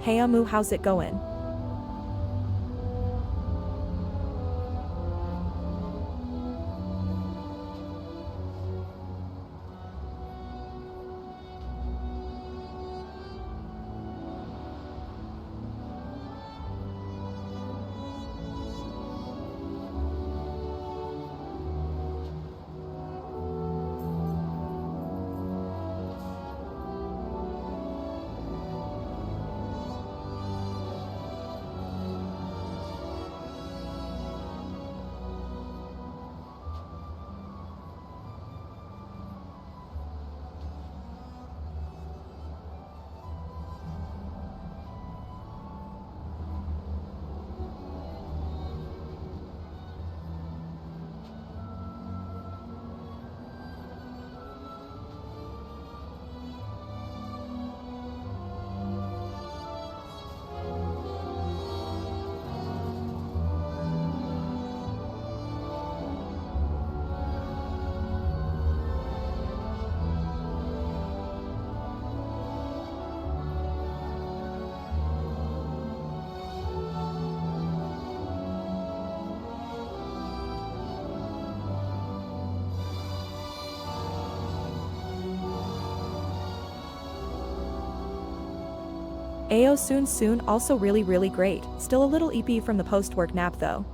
Hey Amu, how's it going? Ayo soon also really great, still a little EP from the post-work nap though.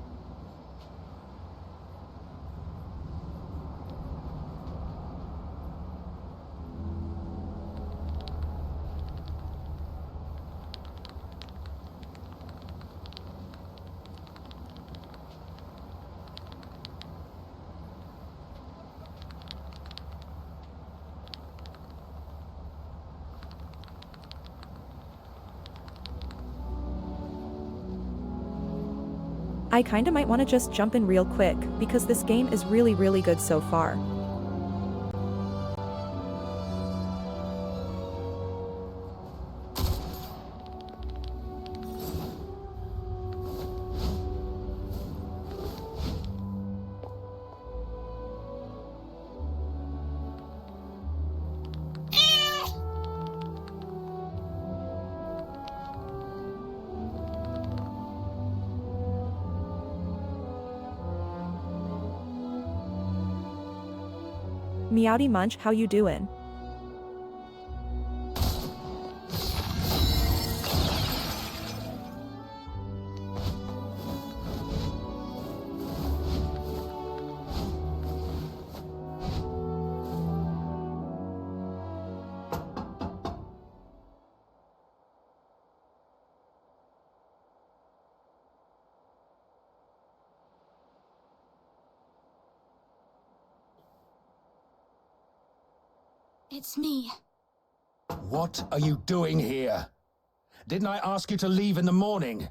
I kinda might wanna just jump in real quick, because this game is really good so far. Meowdy Munch, how you doin'? It's me. What are you doing here? Didn't I ask you to leave in the morning?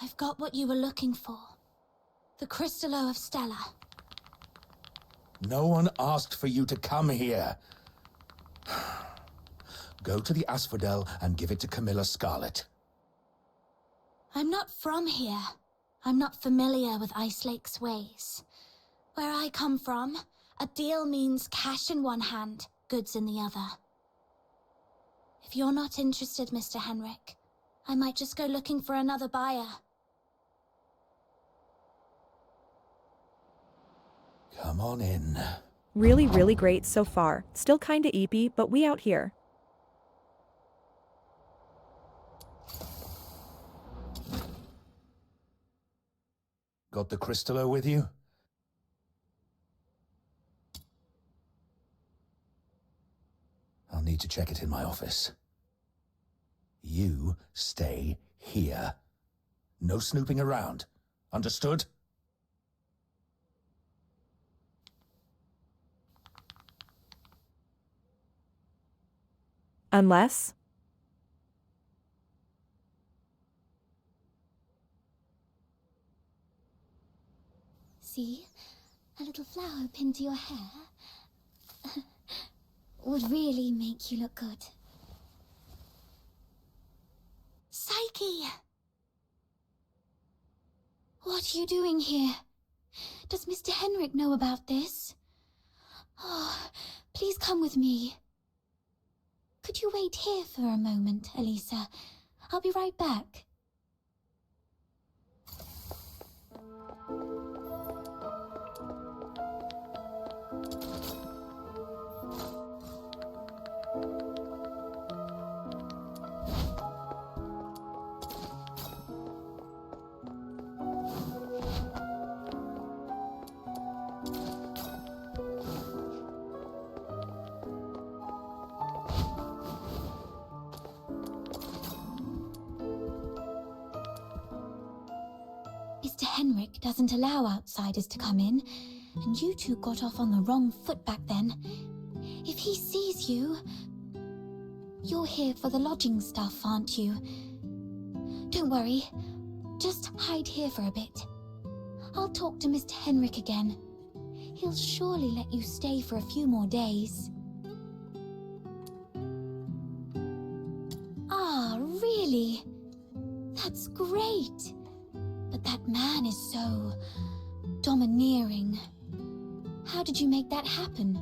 I've got what you were looking for. The Crystallo of Stella. No one asked for you to come here. Go to the asphodel and give it to Camilla Scarlet. I'm not from here. I'm not familiar with Ice Lake's ways. Where I come from, a deal means cash in one hand, goods in the other. If you're not interested, Mr. Henrik, I might just go looking for another buyer. Come on in. Really great so far, still kinda EP, but we out here. Got the Crystallo with you? I'll need to check it in my office. You stay here. No snooping around. Understood? Unless? See? A little flower pinned to your hair would really make you look good. Psyche! What are you doing here? Does Mr. Henrik know about this? Oh, please come with me. Could you wait here for a moment, Elisa? I'll be right back. Mr. Henrik doesn't allow outsiders to come in, and you two got off on the wrong foot back then. If he sees you... You're here for the lodging stuff, aren't you? Don't worry. Just hide here for a bit. I'll talk to Mr. Henrik again. He'll surely let you stay for a few more days. Ah, really? That's great. But that man is so... domineering. How did you make that happen?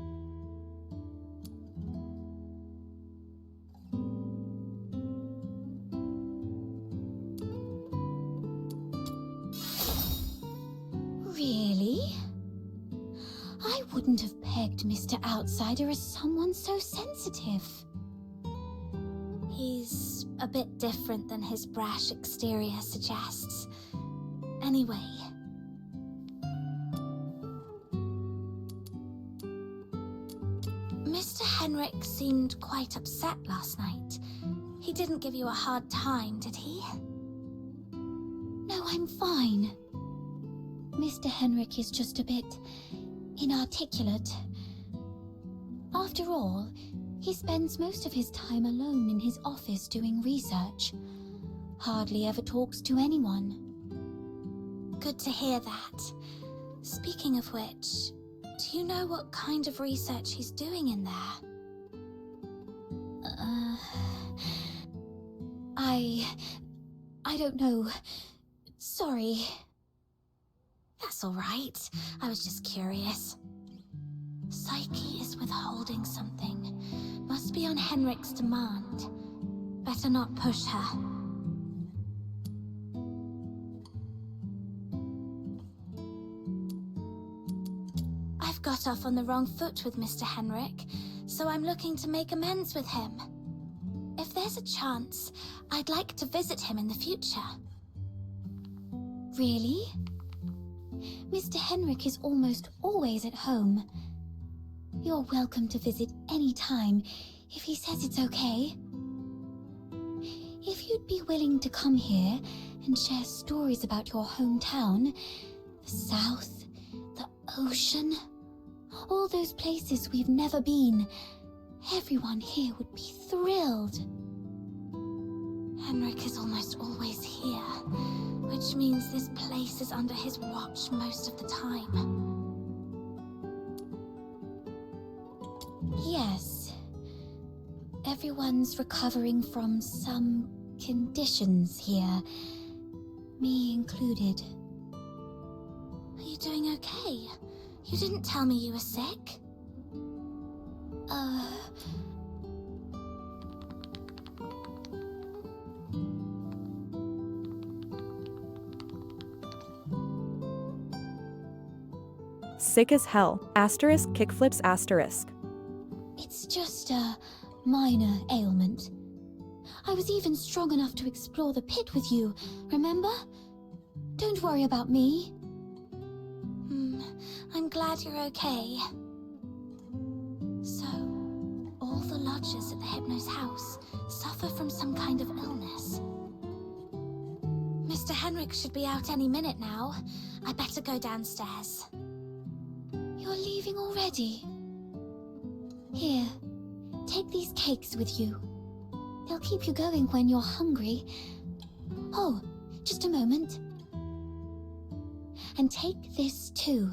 Really? I wouldn't have pegged Mr. Outsider as someone so sensitive. He's a bit different than his brash exterior suggests. Anyway... Mr. Henrik seemed quite upset last night. He didn't give you a hard time, did he? No, I'm fine. Mr. Henrik is just a bit... inarticulate. After all, he spends most of his time alone in his office doing research. Hardly ever talks to anyone. Good to hear that. Speaking of which, do you know what kind of research he's doing in there? I don't know. Sorry. That's all right. I was just curious. Psyche is withholding something. Must be on Henrik's demand. Better not push her. I've got off on the wrong foot with Mr. Henrik, so I'm looking to make amends with him. If there's a chance, I'd like to visit him in the future. Really? Mr. Henrik is almost always at home. You're welcome to visit any time, if he says it's okay. If you'd be willing to come here and share stories about your hometown, the South, the ocean, all those places we've never been, everyone here would be thrilled. Henrik is almost always here, which means this place is under his watch most of the time. Yes. Everyone's recovering from some conditions here, me included. Are you doing okay? You didn't tell me you were sick. Sick as hell. Asterisk kickflips asterisk. It's just a minor ailment. I was even strong enough to explore the pit with you, remember? Don't worry about me. I'm glad you're okay. So, all the lodgers at the Hypno's house suffer from some kind of illness. Mr. Henrik should be out any minute now. I better go downstairs. You're leaving already? Here, take these cakes with you. They'll keep you going when you're hungry. Oh, just a moment. And take this too.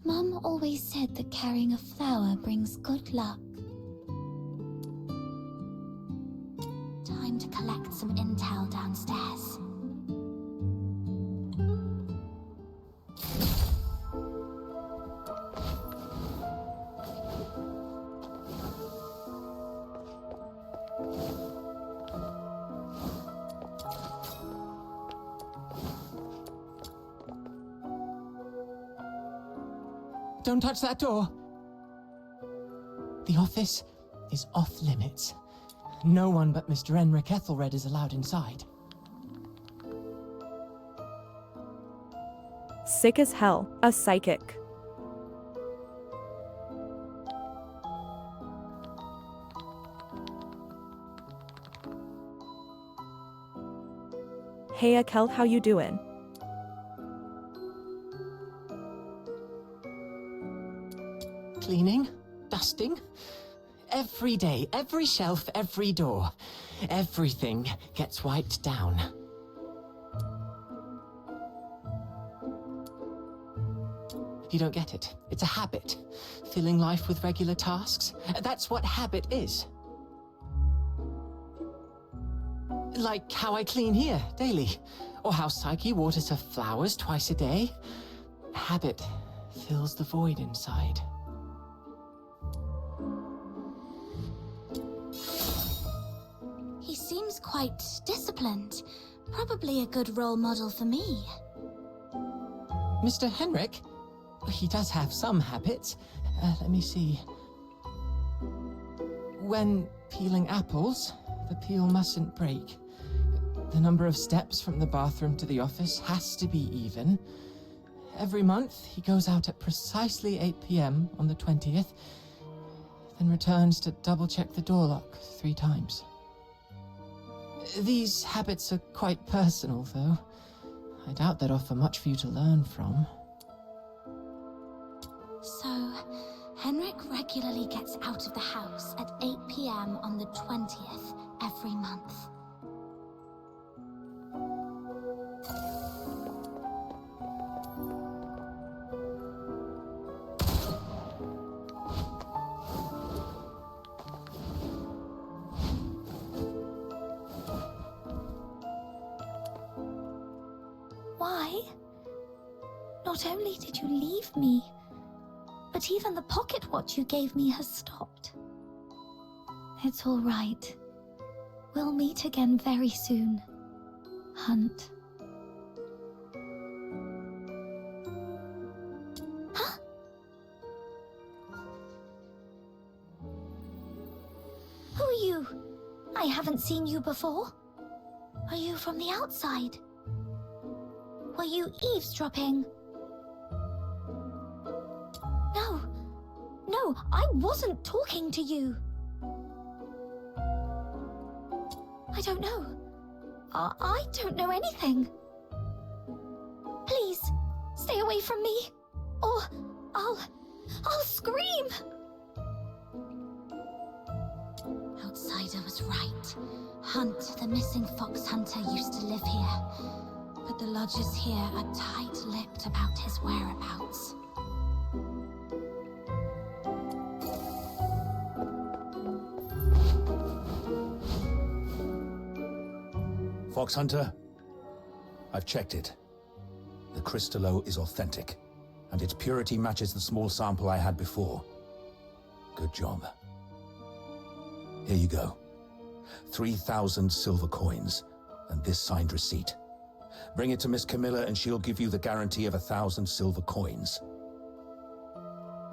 Mum always said that carrying a flower brings good luck. Time to collect some intel downstairs. Don't touch that door. The office is off limits. No one but Mr. Enric Ethelred is allowed inside. Sick as hell, a psychic. Hey Akel, how you doing? Cleaning, dusting. Every day, every shelf, every door. Everything gets wiped down. You don't get it. It's a habit. Filling life with regular tasks. That's what habit is. Like how I clean here daily. Or how Psyche waters her flowers twice a day. Habit fills the void inside. He seems quite disciplined. Probably a good role model for me. Mr. Henrik? He does have some habits. Let me see. When peeling apples, the peel mustn't break. The number of steps from the bathroom to the office has to be even. Every month, he goes out at precisely 8 p.m. on the 20th, then returns to double-check the door lock 3 times. These habits are quite personal, though. I doubt they'd offer much for you to learn from. So, Henrik regularly gets out of the house at 8 p.m. on the 20th every month. Why? Not only did you leave me, but even the pocket watch you gave me has stopped. It's all right. We'll meet again very soon, Hunt. Huh? Who are you? I haven't seen you before. Are you from the outside? Were you eavesdropping? No, I wasn't talking to you. I don't know. I don't know anything. Please, stay away from me, or I'll scream. Outsider was right. Hunt, the missing fox hunter, used to live here. But the lodgers here are tight-lipped about his whereabouts. Fox Hunter, I've checked it. The crystallo is authentic, and its purity matches the small sample I had before. Good job. Here you go. 3,000 silver coins, and this signed receipt. Bring it to Miss Camilla and she'll give you the guarantee of 1,000 silver coins.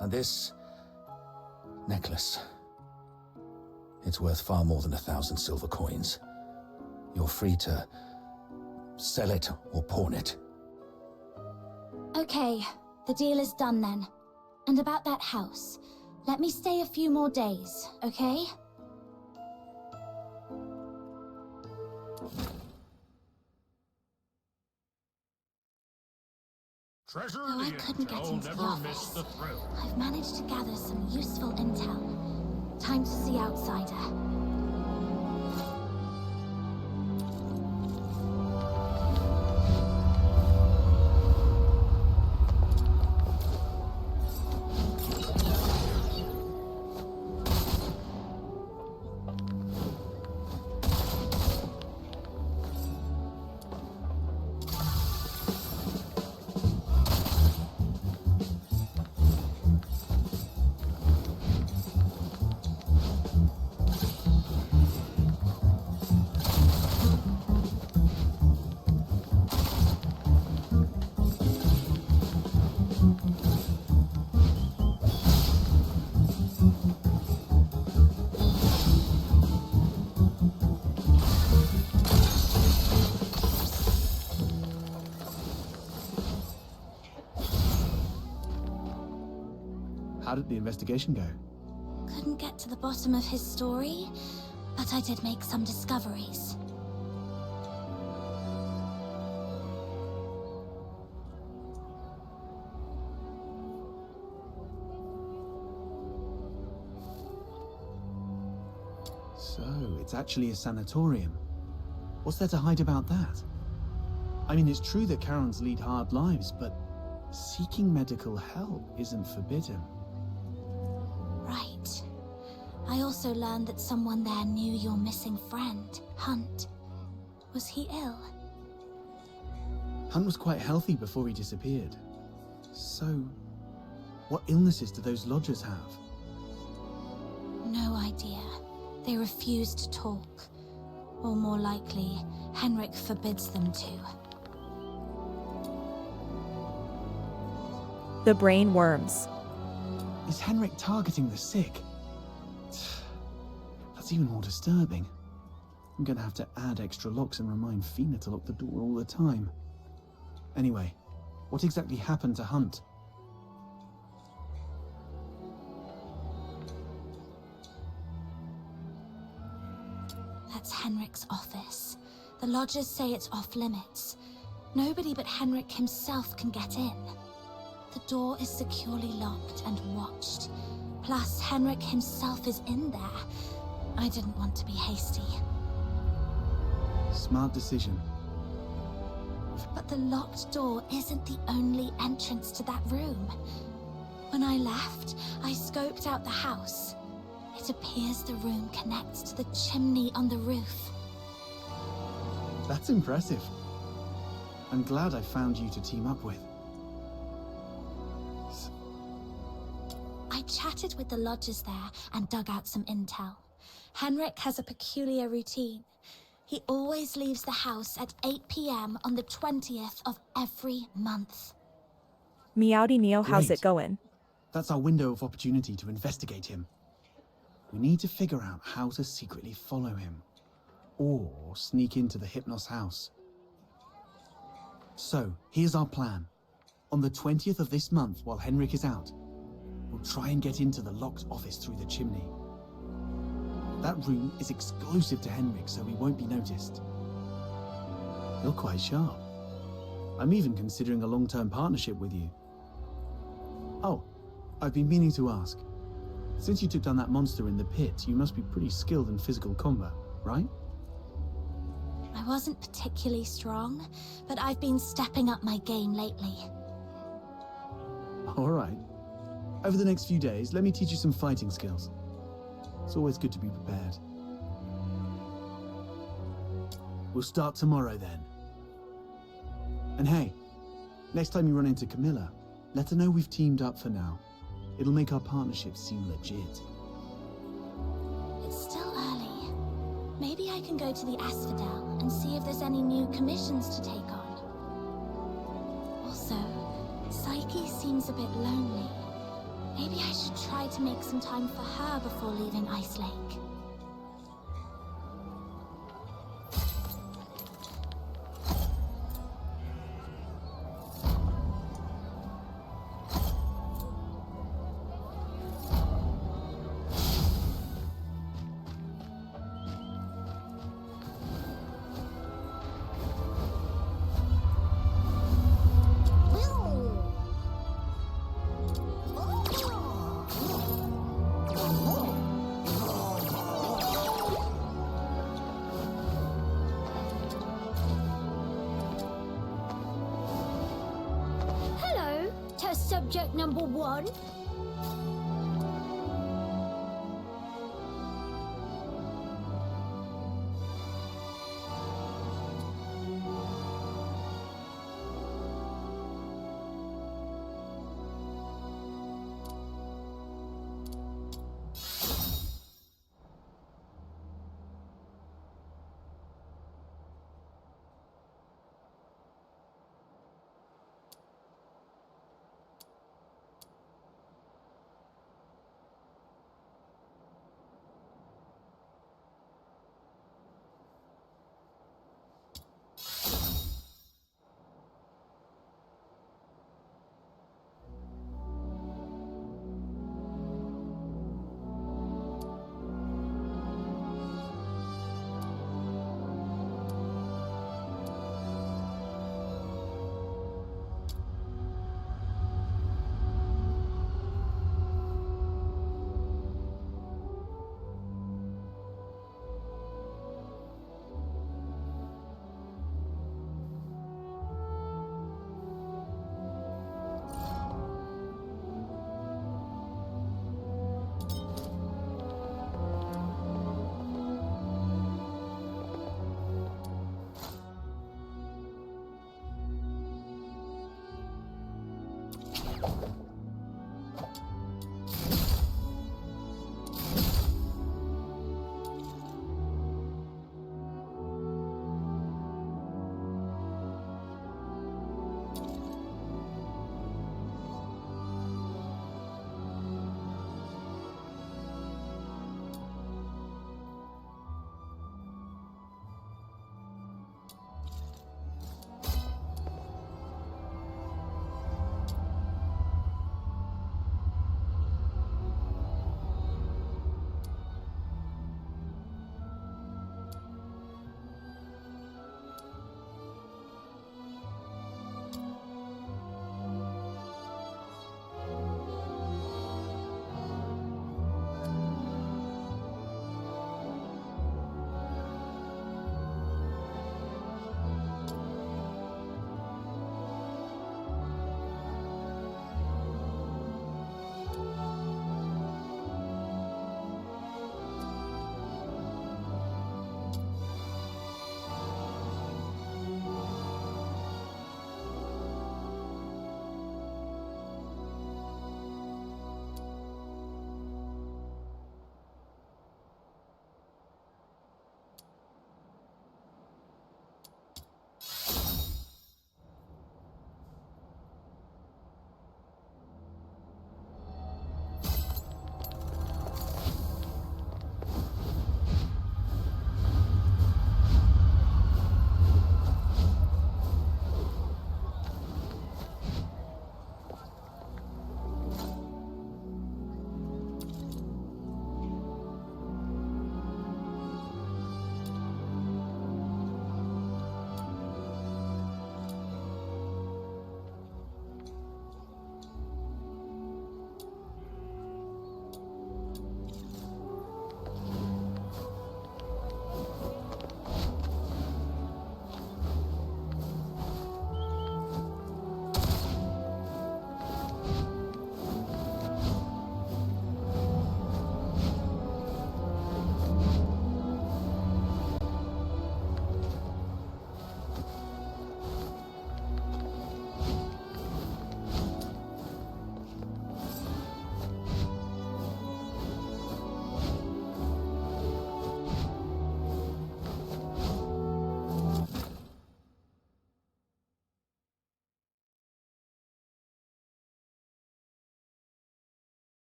And this necklace. It's worth far more than 1,000 silver coins. You're free to sell it or pawn it. Okay, the deal is done then. And about that house, let me stay a few more days, okay? Though I couldn't get into the office, I've managed to gather some useful intel. Time to see Outsider. How did the investigation go? Couldn't get to the bottom of his story, but I did make some discoveries. So, it's actually a sanatorium. What's there to hide about that? I mean, it's true that Karens lead hard lives, but seeking medical help isn't forbidden. Right. I also learned that someone there knew your missing friend, Hunt. Was he ill? Hunt was quite healthy before he disappeared. So, what illnesses do those lodgers have? No idea. They refuse to talk. Or more likely, Henrik forbids them to. The brain worms. Is Henrik targeting the sick? That's even more disturbing. I'm gonna have to add extra locks and remind Fina to lock the door all the time. Anyway, what exactly happened to Hunt? That's Henrik's office. The lodgers say it's off limits. Nobody but Henrik himself can get in. The door is securely locked and watched. Plus, Henrik himself is in there. I didn't want to be hasty. Smart decision. But the locked door isn't the only entrance to that room. When I left, I scoped out the house. It appears the room connects to the chimney on the roof. That's impressive. I'm glad I found you to team up with. I chatted with the lodgers there and dug out some intel. Henrik has a peculiar routine. He always leaves the house at 8 p.m. on the 20th of every month. Meowdy Neo, how's Great. it going? That's our window of opportunity to investigate him. We need to figure out how to secretly follow him. Or sneak into the Hypnos house. So, here's our plan. On the 20th of this month, while Henrik is out, we'll try and get into the locked office through the chimney. That room is exclusive to Henrik, so we won't be noticed. You're quite sharp. I'm even considering a long-term partnership with you. Oh, I've been meaning to ask. Since you took down that monster in the pit, you must be pretty skilled in physical combat, right? I wasn't particularly strong, but I've been stepping up my game lately. All right. Over the next few days, let me teach you some fighting skills. It's always good to be prepared. We'll start tomorrow then. And hey, next time you run into Camilla, let her know we've teamed up for now. It'll make our partnership seem legit. It's still early. Maybe I can go to the Asphodel and see if there's any new commissions to take on. Also, Psyche seems a bit lonely. Maybe I should try to make some time for her before leaving Ice Lake. Hello, test subject number 1.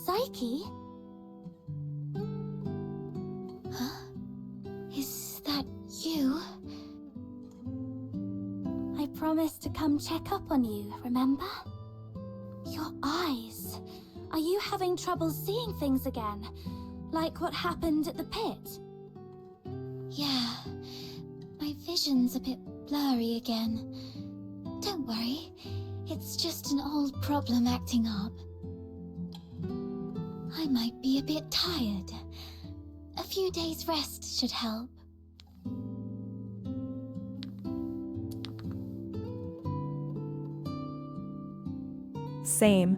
Psyche? Huh? Is that you? I promised to come check up on you, remember? Your eyes. Are you having trouble seeing things again? Like what happened at the pit? Yeah, my vision's a bit blurry again. Don't worry, it's just an old problem acting up. I might be a bit tired. A few days rest should help. Same.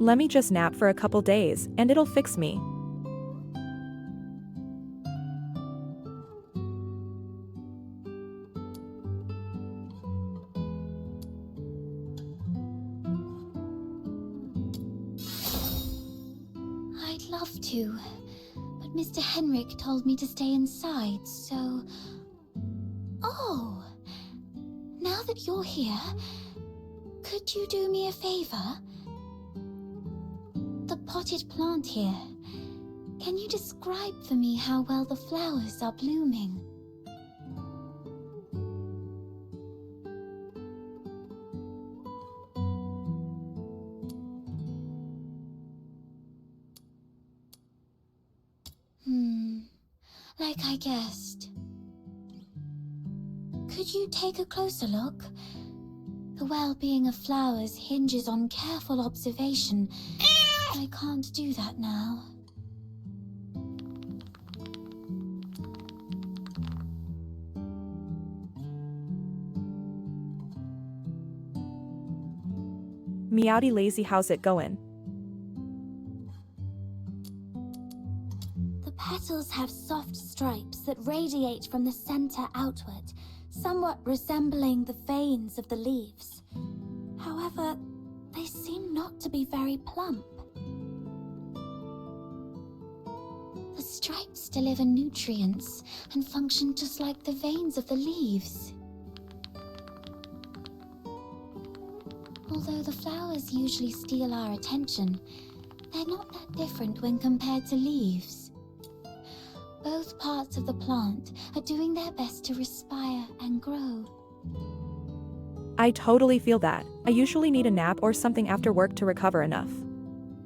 Let me just nap for a couple days, and it'll fix me. I'd love to, but Mr. Henrik told me to stay inside, so... Oh! Now that you're here, could you do me a favor? The potted plant here. Can you describe for me how well the flowers are blooming? Like I guessed. Could you take a closer look? The well-being of flowers hinges on careful observation. I can't do that now. Meowdy lazy, how's it going? The petals have soft stripes that radiate from the center outward, somewhat resembling the veins of the leaves. However, they seem not to be very plump. The stripes deliver nutrients and function just like the veins of the leaves. Although the flowers usually steal our attention, they're not that different when compared to leaves. Both parts of the plant are doing their best to respire and grow. I totally feel that. I usually need a nap or something after work to recover enough.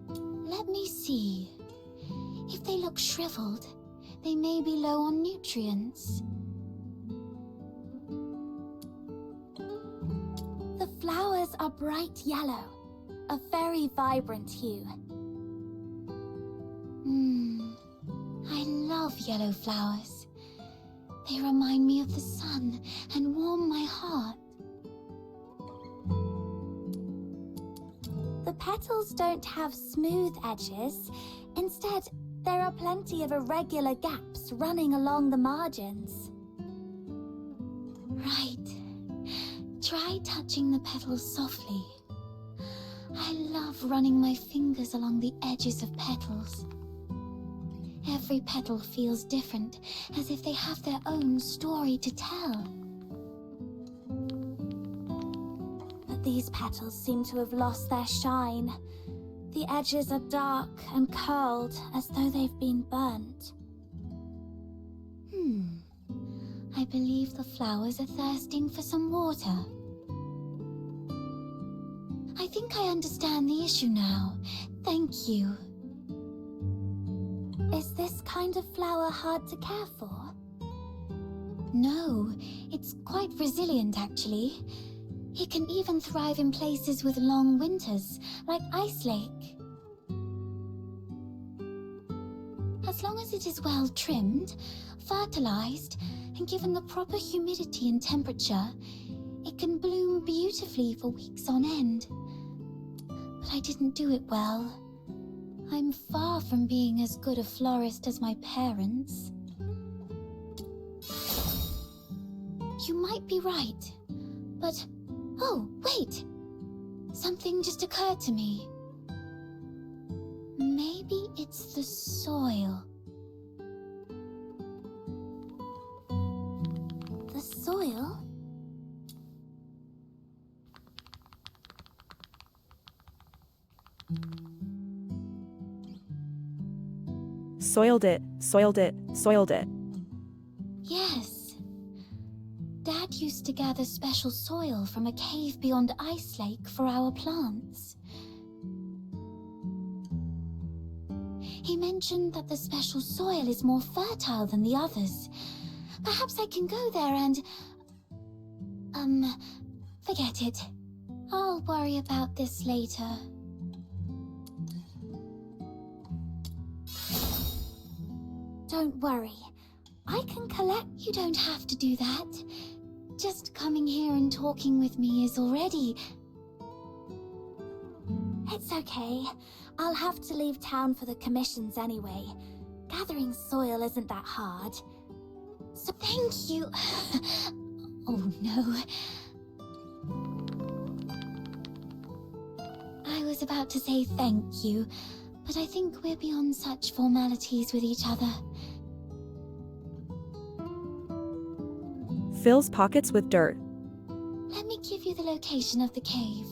Let me see. If they look shriveled, they may be low on nutrients. The flowers are bright yellow, a very vibrant hue. I love yellow flowers. They remind me of the sun and warm my heart. The petals don't have smooth edges. Instead, there are plenty of irregular gaps running along the margins. Right. Try touching the petals softly. I love running my fingers along the edges of petals. Every petal feels different, as if they have their own story to tell. But these petals seem to have lost their shine. The edges are dark and curled, as though they've been burnt. I believe the flowers are thirsting for some water. I think I understand the issue now. Thank you. Is this kind of flower hard to care for? No, it's quite resilient actually. It can even thrive in places with long winters, like Ice Lake. As long as it is well trimmed, fertilized, and given the proper humidity and temperature, it can bloom beautifully for weeks on end. But I didn't do it well. I'm far from being as good a florist as my parents. You might be right, but... Oh, wait! Something just occurred to me. Maybe it's the soil. The soil? Soiled it, soiled it, soiled it. Yes. Dad used to gather special soil from a cave beyond Ice Lake for our plants. He mentioned that the special soil is more fertile than the others. Perhaps I can go there and... forget it. I'll worry about this later. Don't worry. I can collect... You don't have to do that. Just coming here and talking with me is already... It's okay. I'll have to leave town for the commissions anyway. Gathering soil isn't that hard. So thank you. Oh no. I was about to say thank you, but I think we're beyond such formalities with each other. Fills pockets with dirt. Let me give you the location of the cave.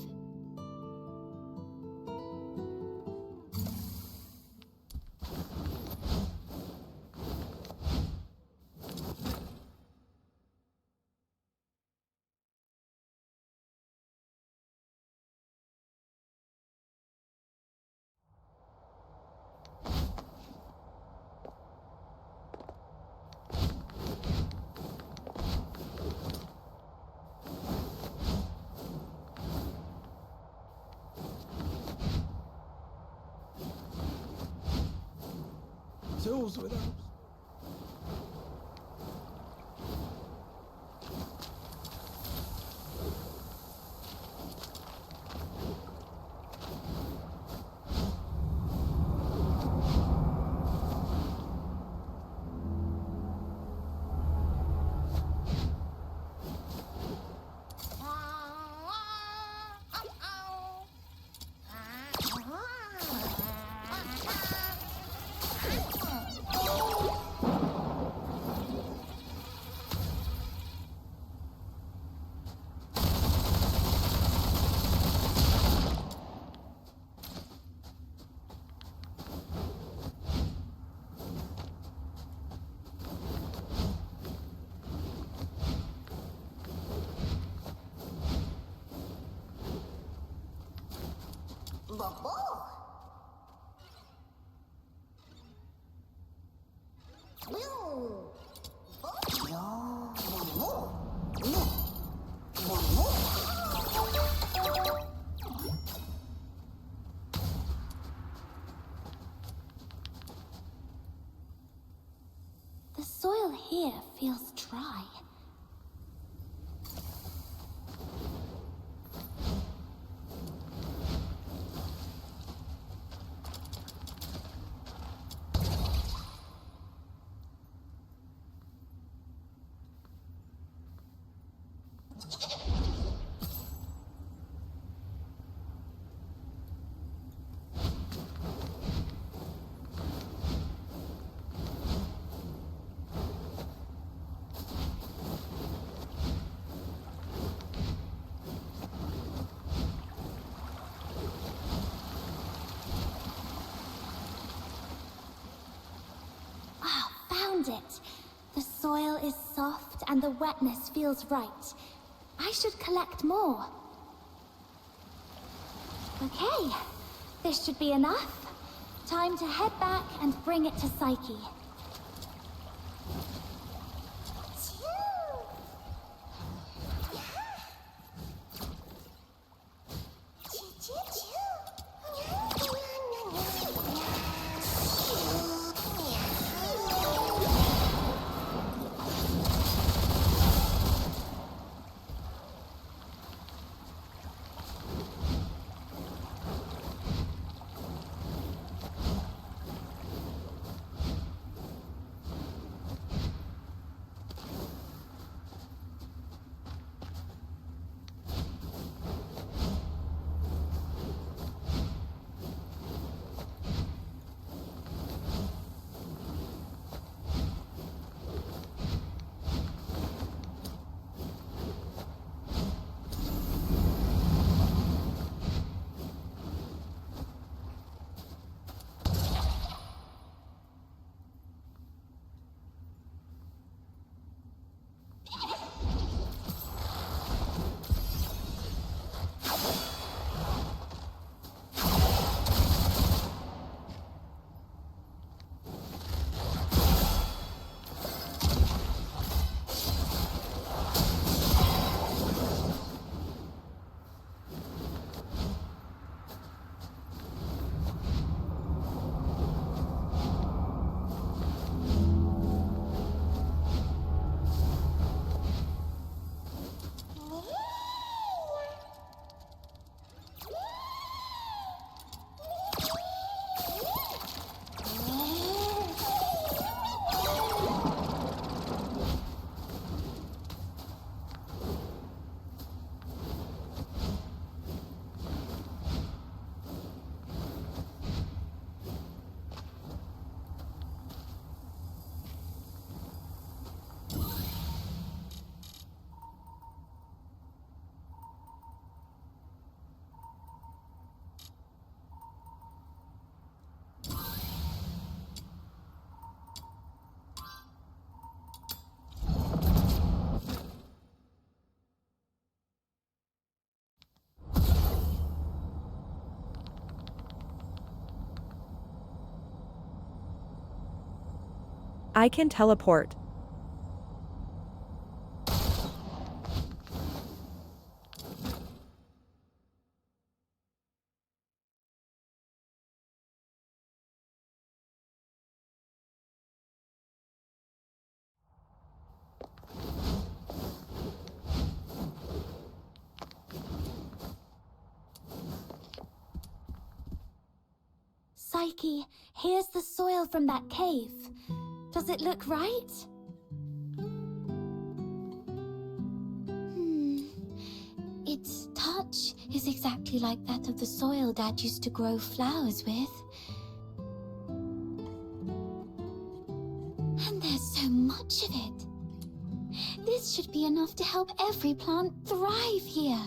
tools without. The soil here feels dry. Ah, found it. The soil is soft and the wetness feels right. I should collect more. Okay, this should be enough. Time to head back and bring it to Psyche. I can teleport. Psyche, here's the soil from that cave. Does it look right? Its touch is exactly like that of the soil Dad used to grow flowers with. And there's so much of it. This should be enough to help every plant thrive here.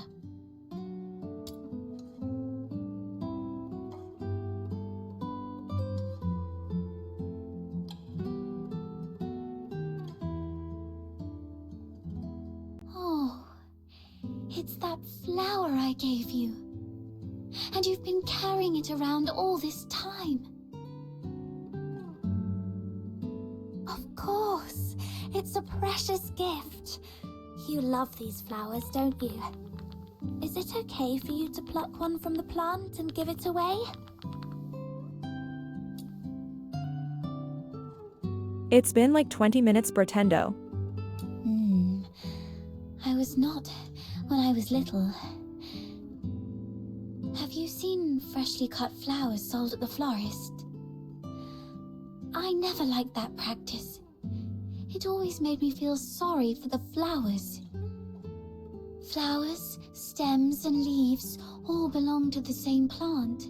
Oh, it's that flower I gave you. And you've been carrying it around all this time. Of course, it's a precious gift. You love these flowers, don't you? Is it okay for you to pluck one from the plant and give it away? It's been like 20 minutes, Bertendo. I was not when I was little. Have you seen freshly cut flowers sold at the florist? I never liked that practice. It always made me feel sorry for the flowers. Flowers, stems, and leaves all belong to the same plant,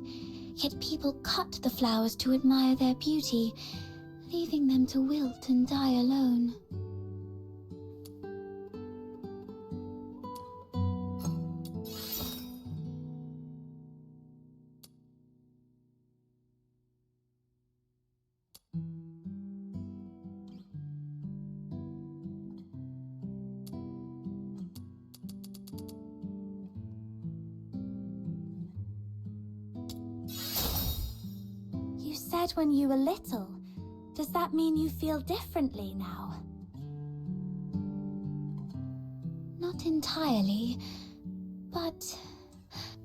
yet people cut the flowers to admire their beauty, leaving them to wilt and die alone. You said when you were little. Does that mean you feel differently now? Not entirely, but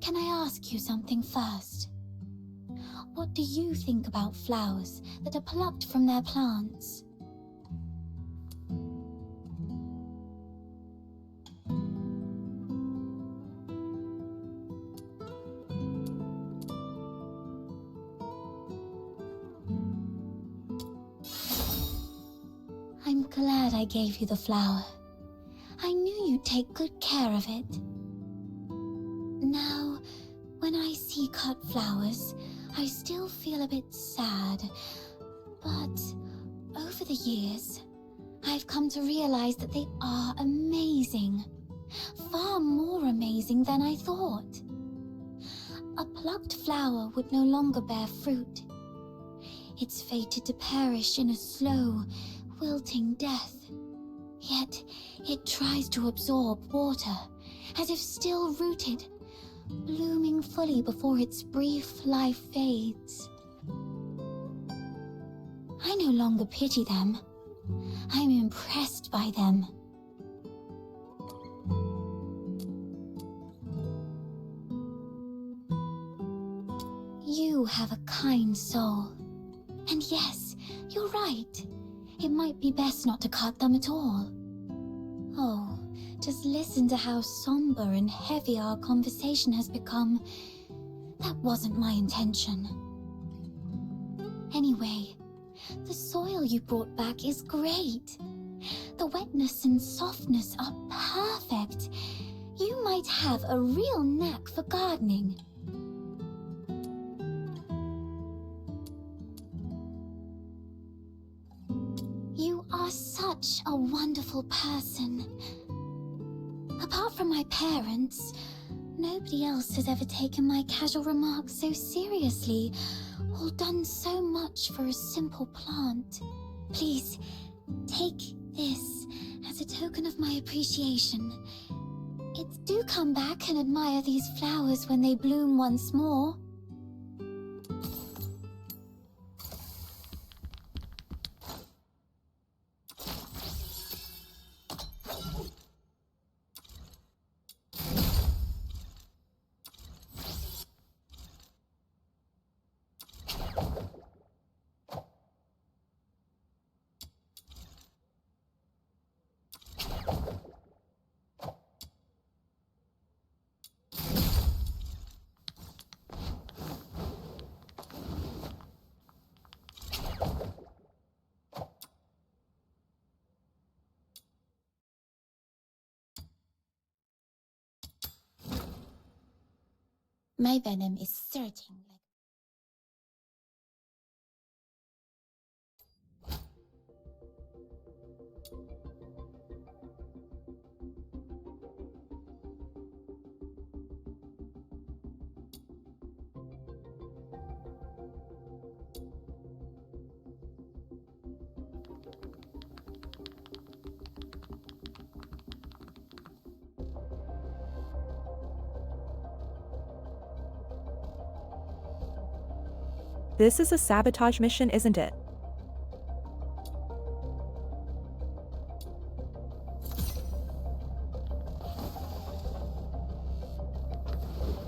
can I ask you something first? What do you think about flowers that are plucked from their plants? I'm glad I gave you the flower. I knew you'd take good care of it. Now, when I see cut flowers, I still feel a bit sad. But over the years, I've come to realize that they are amazing. Far more amazing than I thought. A plucked flower would no longer bear fruit. It's fated to perish in a slow, wilting death. Yet it tries to absorb water, as if still rooted, blooming fully before its brief life fades. I no longer pity them. I'm impressed by them. You have a kind soul. And yes, you're right. It might be best not to cut them at all. Oh, just listen to how somber and heavy our conversation has become. That wasn't my intention. Anyway, the soil you brought back is great. The wetness and softness are perfect. You might have a real knack for gardening. You are such a wonderful person. Apart from my parents, nobody else has ever taken my casual remarks so seriously, or done so much for a simple plant. Please, take this as a token of my appreciation. Do come back and admire these flowers when they bloom once more. My venom is surging like... This is a sabotage mission, isn't it?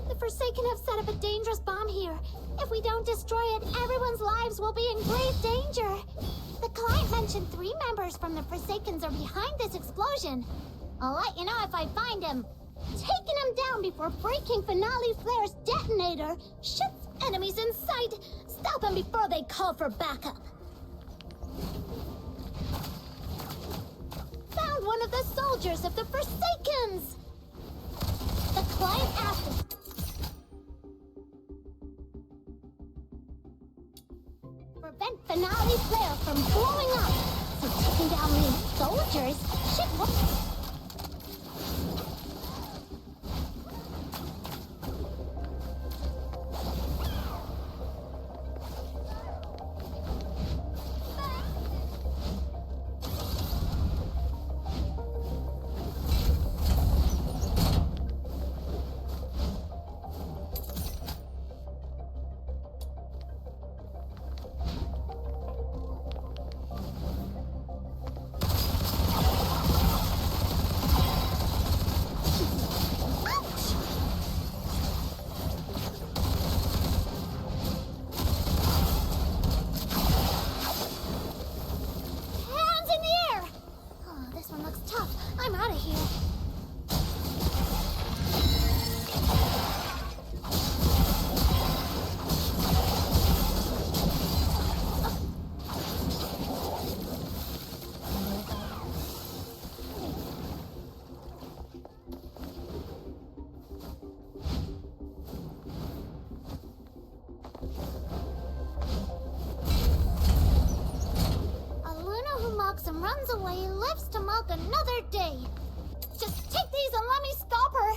The Forsaken have set up a dangerous bomb here. If we don't destroy it, everyone's lives will be in grave danger. The client mentioned 3 members from the Forsakens are behind this explosion. I'll let you know if I find him. Taking him down before breaking Finale Flare's detonator shoots enemies in sight. Stop him before they call for backup. Found one of the soldiers of the Forsakens! The client asked him. Prevent Finale Flare from blowing up. So taking down these soldiers should work. I'm out of here. A Luna who mocks and runs away lives to mock another day. Just take these and let me stop her.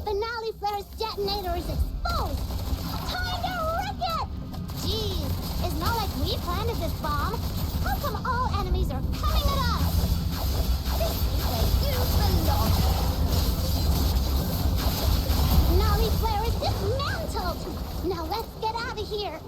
Finale Flare's detonator is exposed! Time to wreck it! Jeez, it's not like we planted this bomb. How come all enemies are coming at us? This is a huge loss. Finale Flare is dismantled! Now let's get out of here!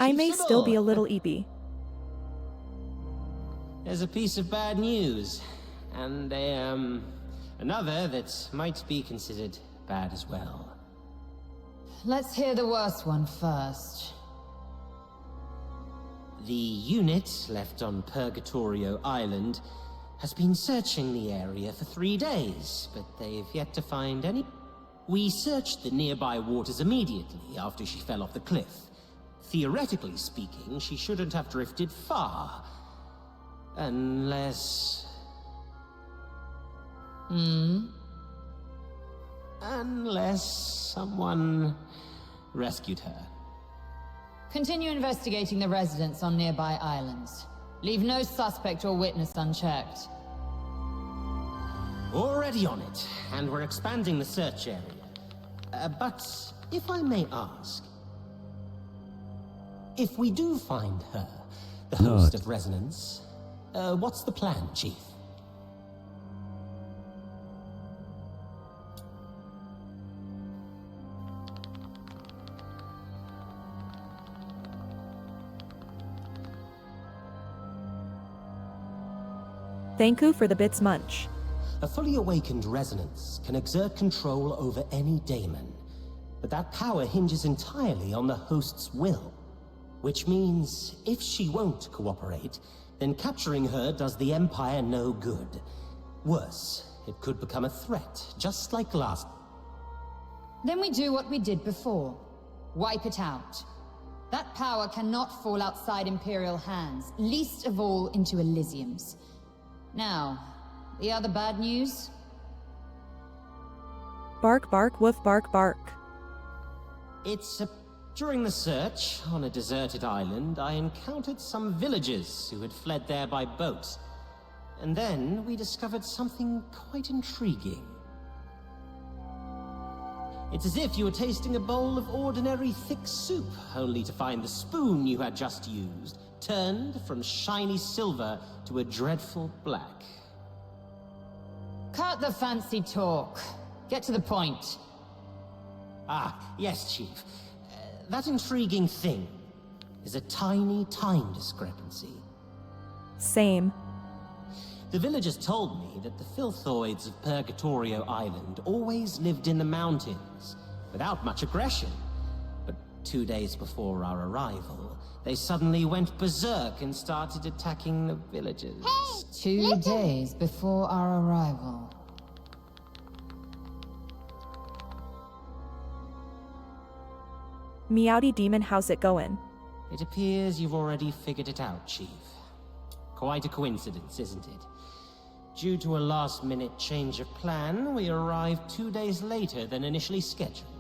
I Chief may still be a Sybil. little eepy. There's a piece of bad news, and another that might be considered bad as well. Let's hear the worst one first. The unit left on Purgatorio Island has been searching the area for 3 days, but they've yet to find any. We searched the nearby waters immediately after she fell off the cliff. Theoretically speaking, she shouldn't have drifted far. Unless... Unless someone rescued her. Continue investigating the residents on nearby islands. Leave no suspect or witness unchecked. Already on it, and we're expanding the search area. But if I may ask, if we do find her, the host of Resonance, what's the plan, Chief? Thank you for the bits munch. A fully awakened Resonance can exert control over any daemon, but that power hinges entirely on the host's will. Which means, if she won't cooperate, then capturing her does the Empire no good. Worse, it could become a threat, just like last. Then we do what we did before. Wipe it out. That power cannot fall outside Imperial hands, least of all into Elysium's. Now, the other bad news? Bark bark woof bark bark. It's during the search on a deserted island, I encountered some villagers who had fled there by boat. And then we discovered something quite intriguing. It's as if you were tasting a bowl of ordinary thick soup, only to find the spoon you had just used turned from shiny silver to a dreadful black. Cut the fancy talk. Get to the point. Ah, yes, Chief. That intriguing thing is a tiny time discrepancy. Same. The villagers told me that the filthoids of Purgatorio Island always lived in the mountains, without much aggression. But 2 days before our arrival, they suddenly went berserk and started attacking the villagers. Hey! 2 days before our arrival. Meowdy demon, how's it going? It appears you've already figured it out, Chief. Quite a coincidence, isn't it? Due to a last-minute change of plan, we arrived 2 days later than initially scheduled.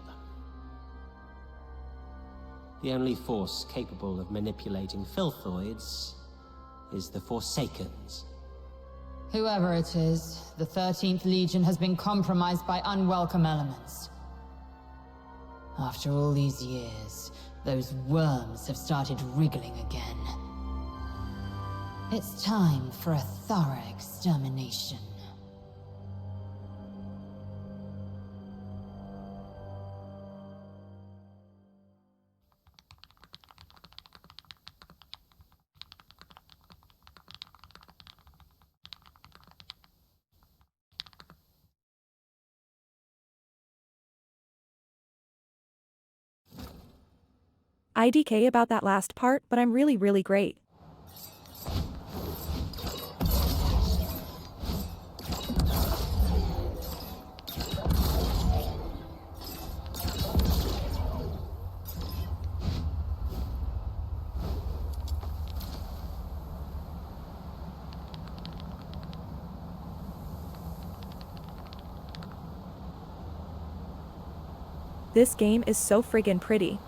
The only force capable of manipulating filthoids is the Forsakens. Whoever it is, the 13th Legion has been compromised by unwelcome elements. After all these years, those worms have started wriggling again. It's time for a thorough extermination. IDK about that last part, but I'm really great. This game is so friggin' pretty.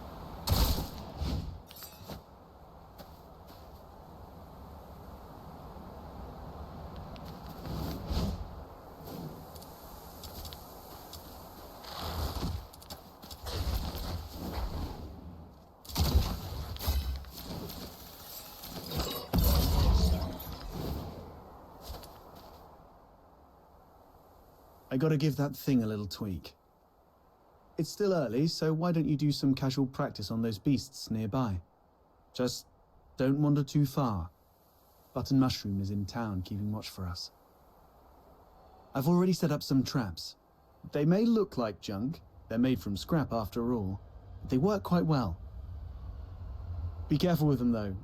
I gotta give that thing a little tweak. It's still early, so why don't you do some casual practice on those beasts nearby? Just don't wander too far. Button Mushroom is in town keeping watch for us. I've already set up some traps. They may look like junk. They're made from scrap after all. But they work quite well. Be careful with them though.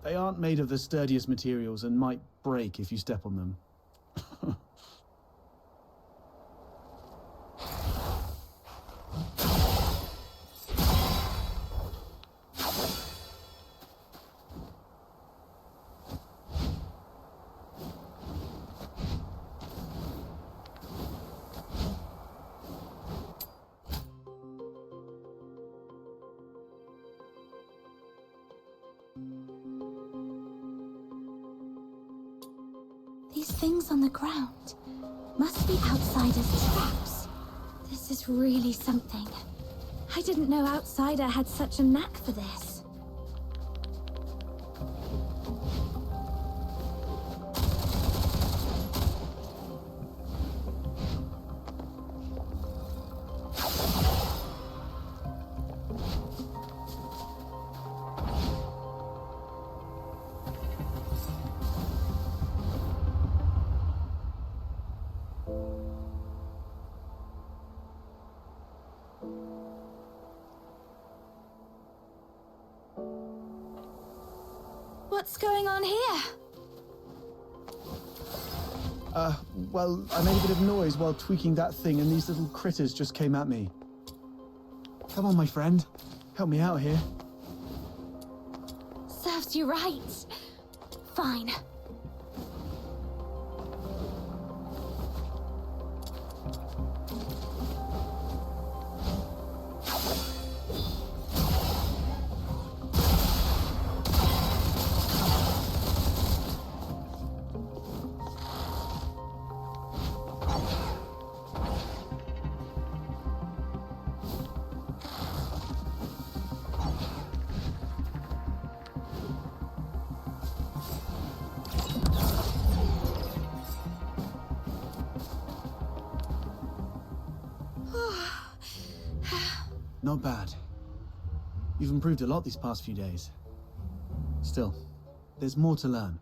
They aren't made of the sturdiest materials and might break if you step on them. These things on the ground must be outsiders' traps. This is really something. I didn't know Outsider had such a knack for this. What's going on here? Well, I made a bit of noise while tweaking that thing and these little critters just came at me. Come on, my friend. Help me out here. Serves you right. Fine. Not bad. You've improved a lot these past few days. Still, there's more to learn.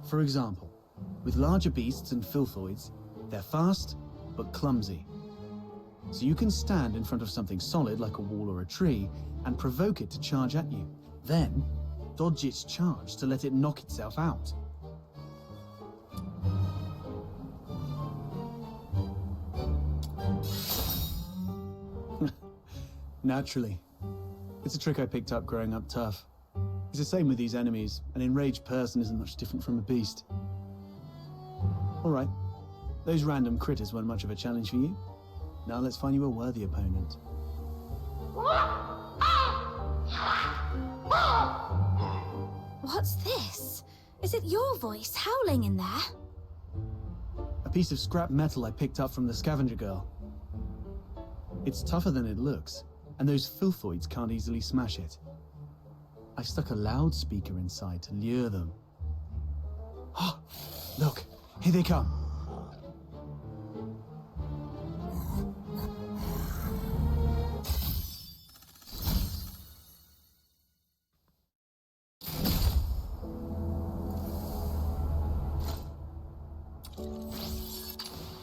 For example, with larger beasts and filthoids, they're fast, but clumsy. So you can stand in front of something solid like a wall or a tree and provoke it to charge at you. Then, dodge its charge to let it knock itself out. Naturally. It's a trick I picked up growing up tough. It's the same with these enemies. An enraged person isn't much different from a beast. Alright. Those random critters weren't much of a challenge for you. Now let's find you a worthy opponent. What's this? Is it your voice howling in there? A piece of scrap metal I picked up from the scavenger girl. It's tougher than it looks, and those filthoids can't easily smash it. I stuck a loudspeaker inside to lure them. Oh, look, here they come.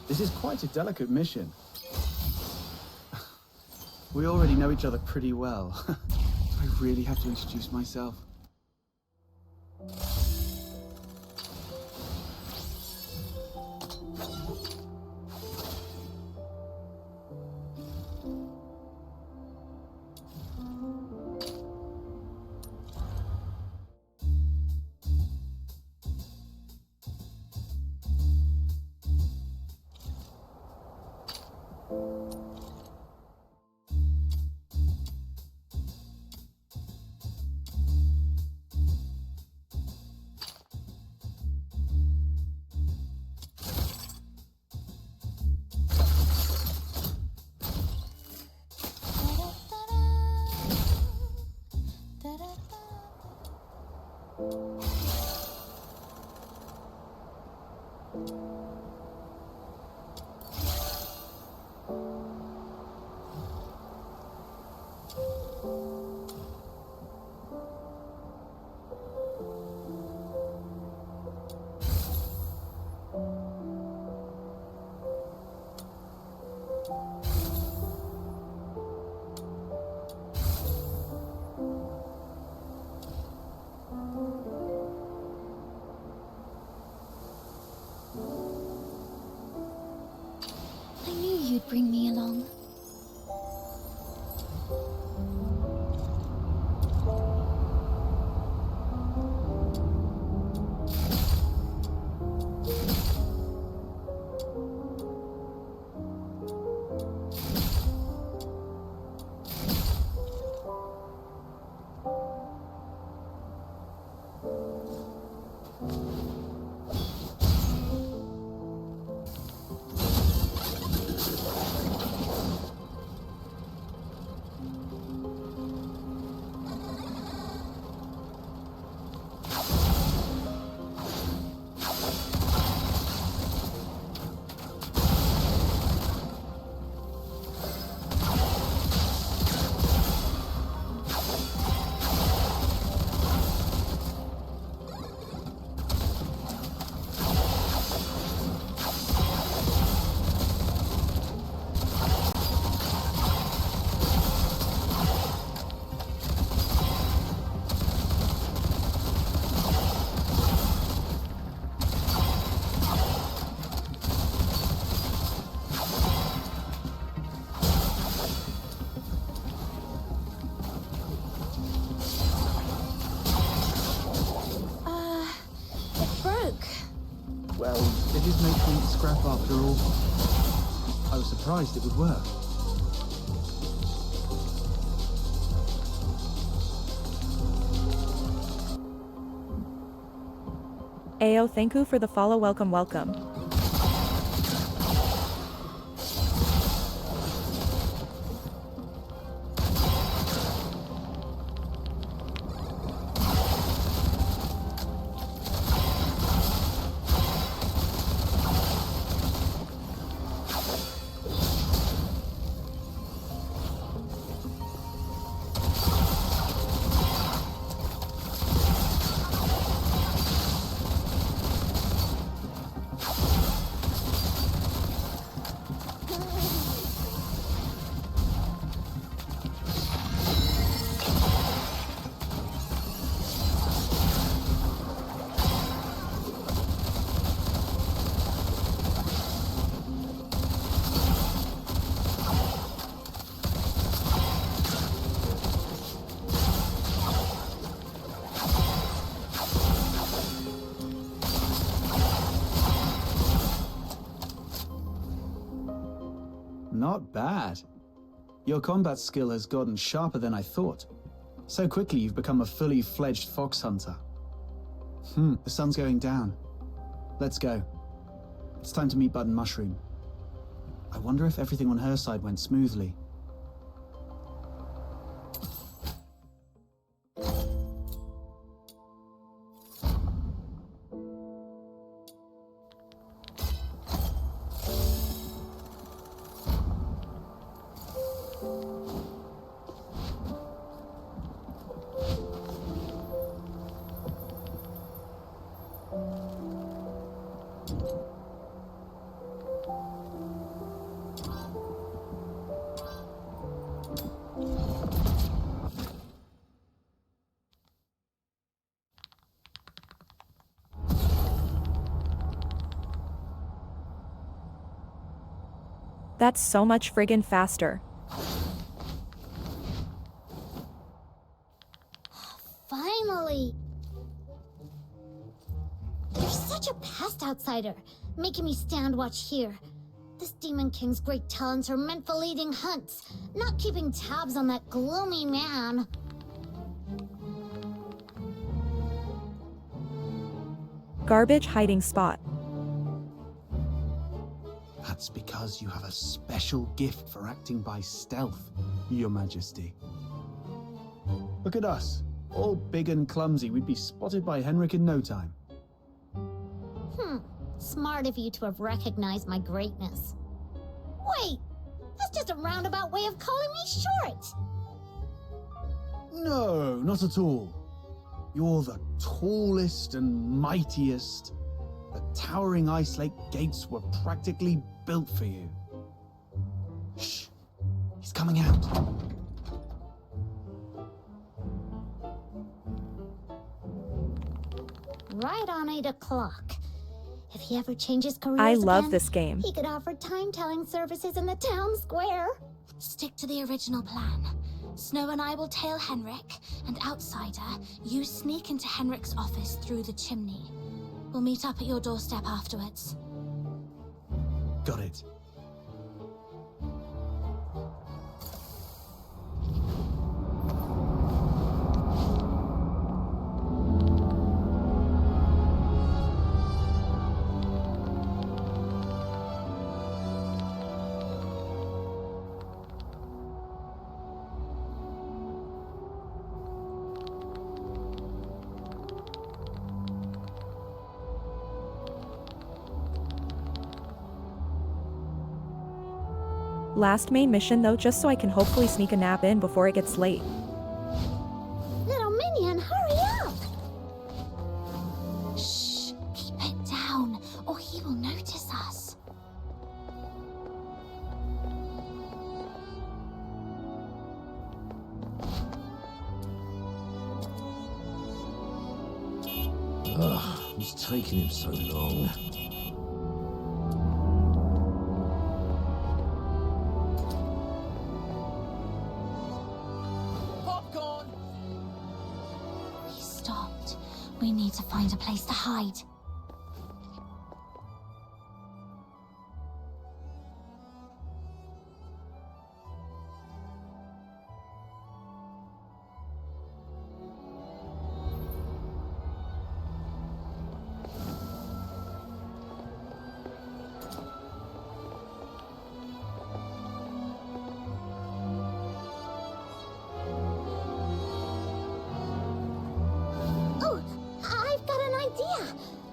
This is quite a delicate mission. We already know each other pretty well. I really have to introduce myself. Well, it is no point scrap after all. I was surprised it would work. Ayo, thank you for the follow. Welcome, welcome. Not bad. Your combat skill has gotten sharper than I thought. So quickly you've become a fully fledged fox hunter. The sun's going down. Let's go. It's time to meet Button Mushroom. I wonder if everything on her side went smoothly. That's so much friggin' faster. Finally! You're such a pest outsider, making me stand watch here. This Demon King's great talents are meant for leading hunts, not keeping tabs on that gloomy man. Garbage hiding spot. That's because you have a special gift for acting by stealth, Your Majesty. Look at us, all big and clumsy. We'd be spotted by Henrik in no time. Smart of you to have recognized my greatness. Wait, that's just a roundabout way of calling me short. No, not at all. You're the tallest and mightiest. The towering Ice Lake gates were practically built for you. Shh, he's coming out. Right on 8 o'clock. If he ever changes careers I love again, this game. he could offer time-telling services in the town square. Stick to the original plan. Snow and I will tail Henrik, and outsider, you sneak into Henrik's office through the chimney. We'll meet up at your doorstep afterwards. Got it. Last main mission though, just so I can hopefully sneak a nap in before it gets late. Little minion, hurry up! Shh, keep it down, or he will notice us. What's taking him so long? He stopped. We need to find a place to hide.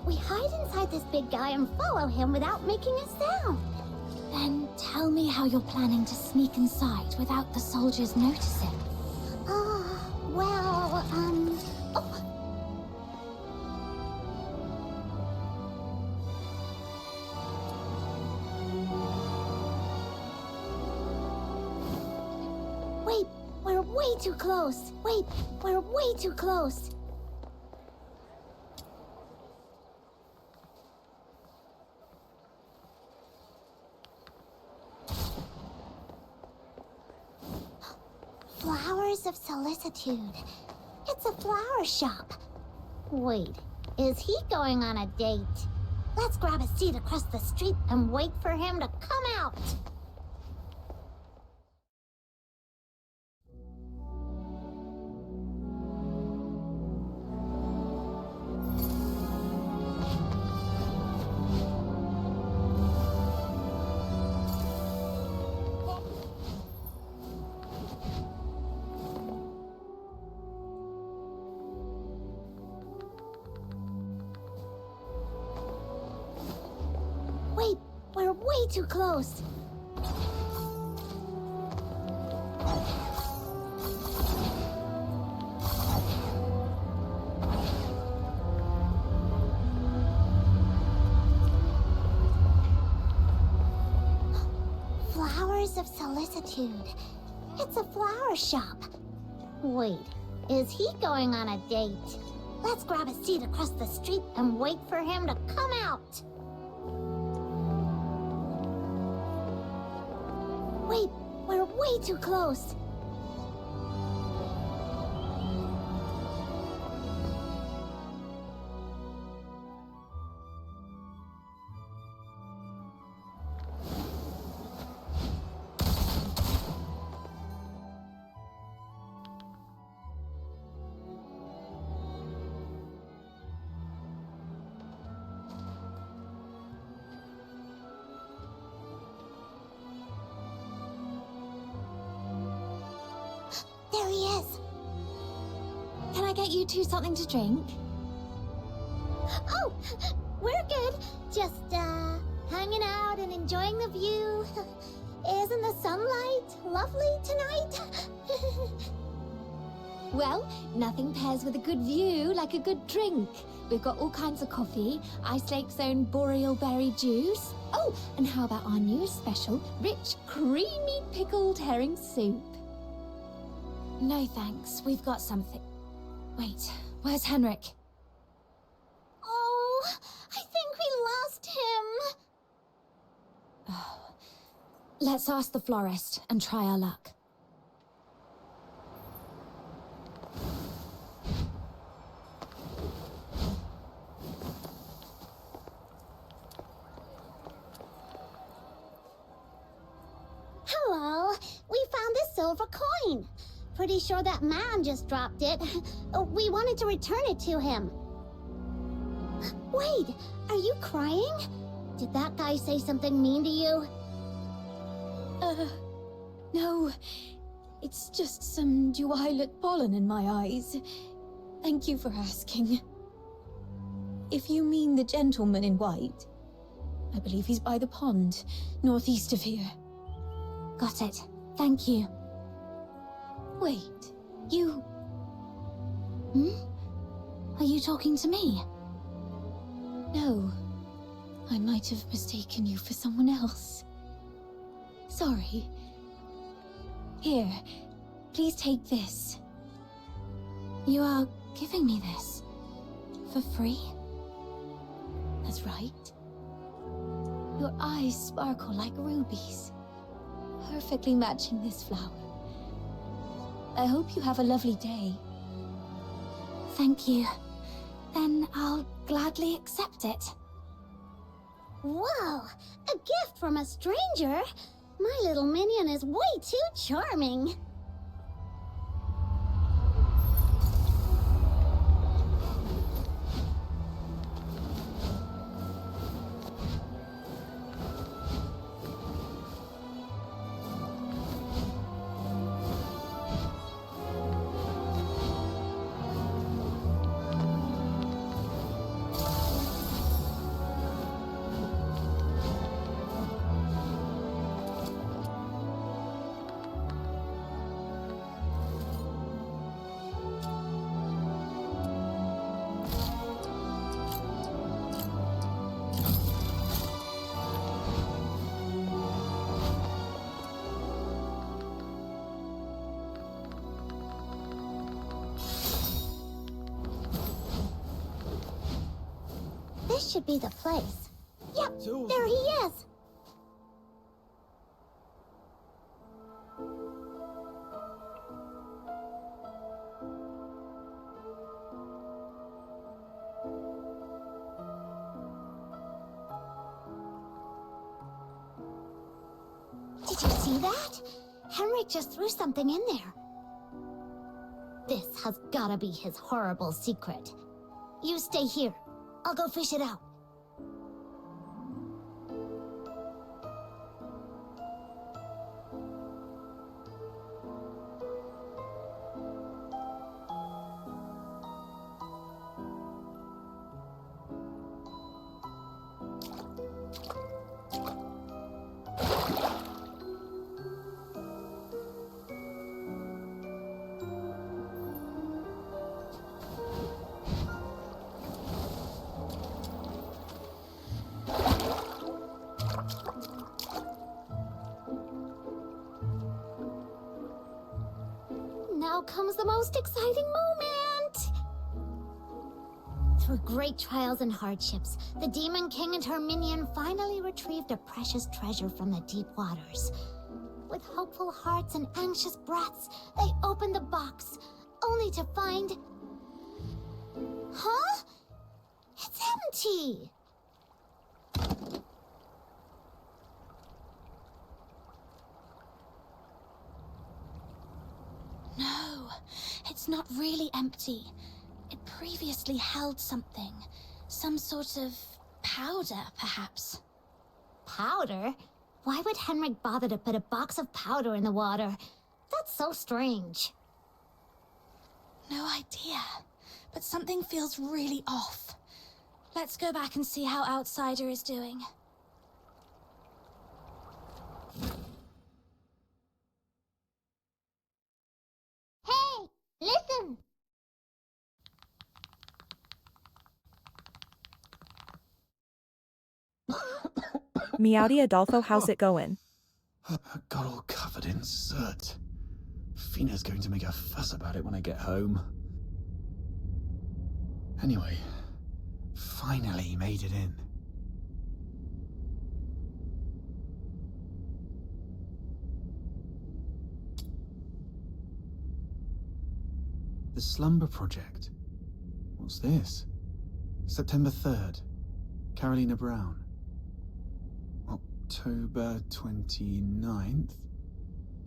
We hide inside this big guy and follow him without making a sound. Then tell me how you're planning to sneak inside without the soldiers noticing. Well, oh. Wait, we're way too close. Wait, we're way too close. Flowers of solicitude. It's a flower shop. Wait, is he going on a date? Let's grab a seat across the street and wait for him to come out. Wait, we're way too close. Flowers of solicitude. It's a flower shop. Wait, is he going on a date? Let's grab a seat across the street and wait for him to come out. Wait, we're way too close. There he is. Can I get you two something to drink? Oh, we're good. Just, hanging out and enjoying the view. Isn't the sunlight lovely tonight? Well, nothing pairs with a good view like a good drink. We've got all kinds of coffee, Ice Lake's own boreal berry juice. Oh, and how about our new special, rich, creamy pickled herring soup? No thanks, we've got something. Wait, where's Henrik? Oh, I think we lost him. Oh. Let's ask the florist and try our luck. Hello, we found this silver coin. Pretty sure that man just dropped it. We wanted to return it to him. Wait, are you crying? Did that guy say something mean to you? No. It's just some duilet pollen in my eyes. Thank you for asking. If you mean the gentleman in white, I believe he's by the pond, northeast of here. Got it. Thank you. Wait, you... Are you talking to me? No. I might have mistaken you for someone else. Sorry. Here, please take this. You are giving me this? For free? That's right. Your eyes sparkle like rubies, perfectly matching this flower. I hope you have a lovely day. Thank you. Then I'll gladly accept it. Whoa! A gift from a stranger? My little minion is way too charming. This should be the place. Yep, there he is. Did you see that? Henrik just threw something in there. This has gotta be his horrible secret. You stay here. I'll go fish it out. Now comes the most exciting moment! Through great trials and hardships, the Demon King and her minion finally retrieved a precious treasure from the deep waters. With hopeful hearts and anxious breaths, they opened the box, only to find... Huh? It's empty! No, it's not really empty. It previously held something. Some sort of powder, perhaps. Powder? Why would Henrik bother to put a box of powder in the water? That's so strange. No idea, but something feels really off. Let's go back and see how Outsider is doing. Hey, listen! Meowdy Adolfo, how's it going? Got all covered in soot. Fina's going to make a fuss about it when I get home. Anyway, finally made it in. The Slumber Project. What's this? September 3rd. Carolina Brown. October 29th.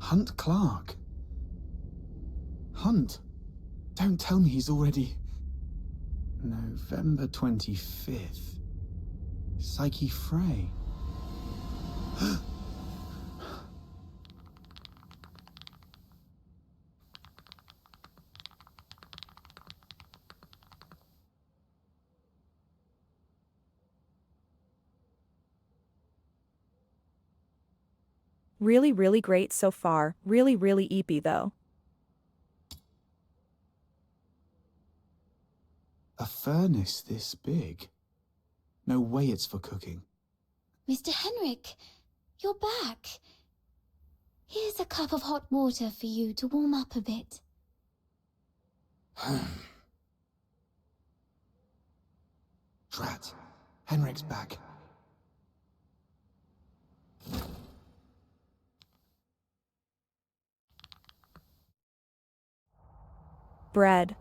Hunt Clark. Hunt? Don't tell me he's already... November 25th. Psyche Frey. Really, really great so far. Really, really eepy though. A furnace this big? No way it's for cooking. Mr. Henrik, you're back. Here's a cup of hot water for you to warm up a bit. Drat. Henrik's back. Bread.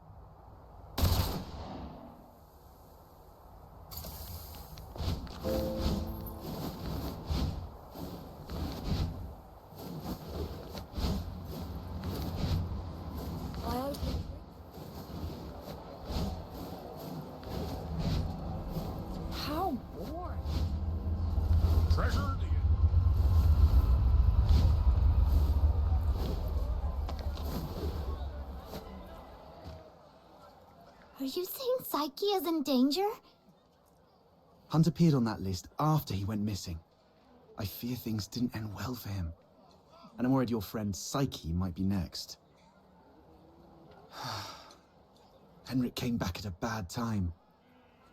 How boring. Treasure the... Are you saying Psyche is in danger? Hunt appeared on that list after he went missing. I fear things didn't end well for him. And I'm worried your friend Psyche might be next. Henrik came back at a bad time.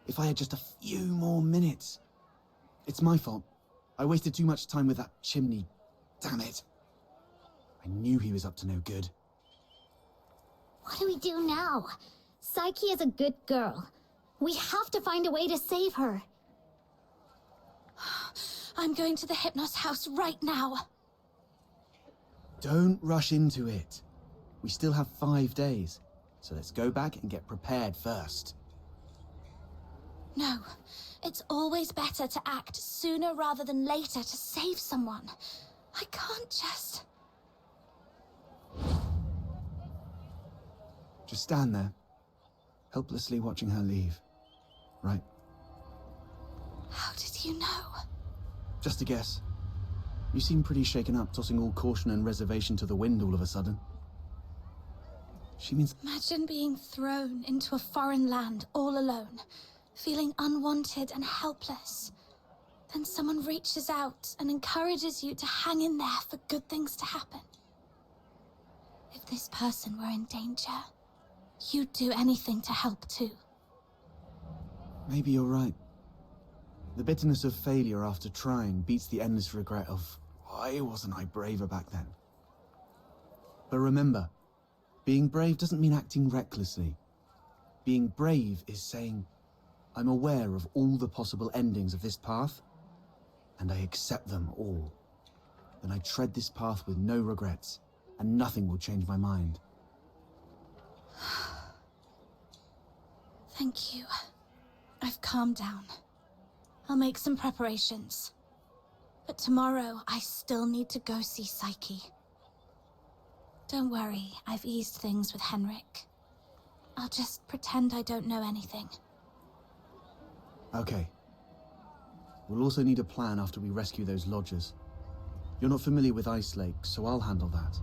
If I had just a few more minutes. It's my fault. I wasted too much time with that chimney. Damn it. I knew he was up to no good. What do we do now? Psyche is a good girl. We have to find a way to save her. I'm going to the Hypnos house right now. Don't rush into it. We still have 5 days, so let's go back and get prepared first. No, it's always better to act sooner rather than later to save someone. I can't just... Just stand there, helplessly watching her leave. Right? How did you know? Just a guess. You seem pretty shaken up, tossing all caution and reservation to the wind all of a sudden. She means... Imagine being thrown into a foreign land all alone, feeling unwanted and helpless. Then someone reaches out and encourages you to hang in there for good things to happen. If this person were in danger, you'd do anything to help too. Maybe you're right. The bitterness of failure after trying beats the endless regret of, why wasn't I braver back then? But remember, being brave doesn't mean acting recklessly. Being brave is saying, I'm aware of all the possible endings of this path, and I accept them all. Then I tread this path with no regrets, and nothing will change my mind. Thank you. I've calmed down. I'll make some preparations. But tomorrow, I still need to go see Psyche. Don't worry, I've eased things with Henrik. I'll just pretend I don't know anything. Okay. We'll also need a plan after we rescue those lodgers. You're not familiar with Ice Lake, so I'll handle that.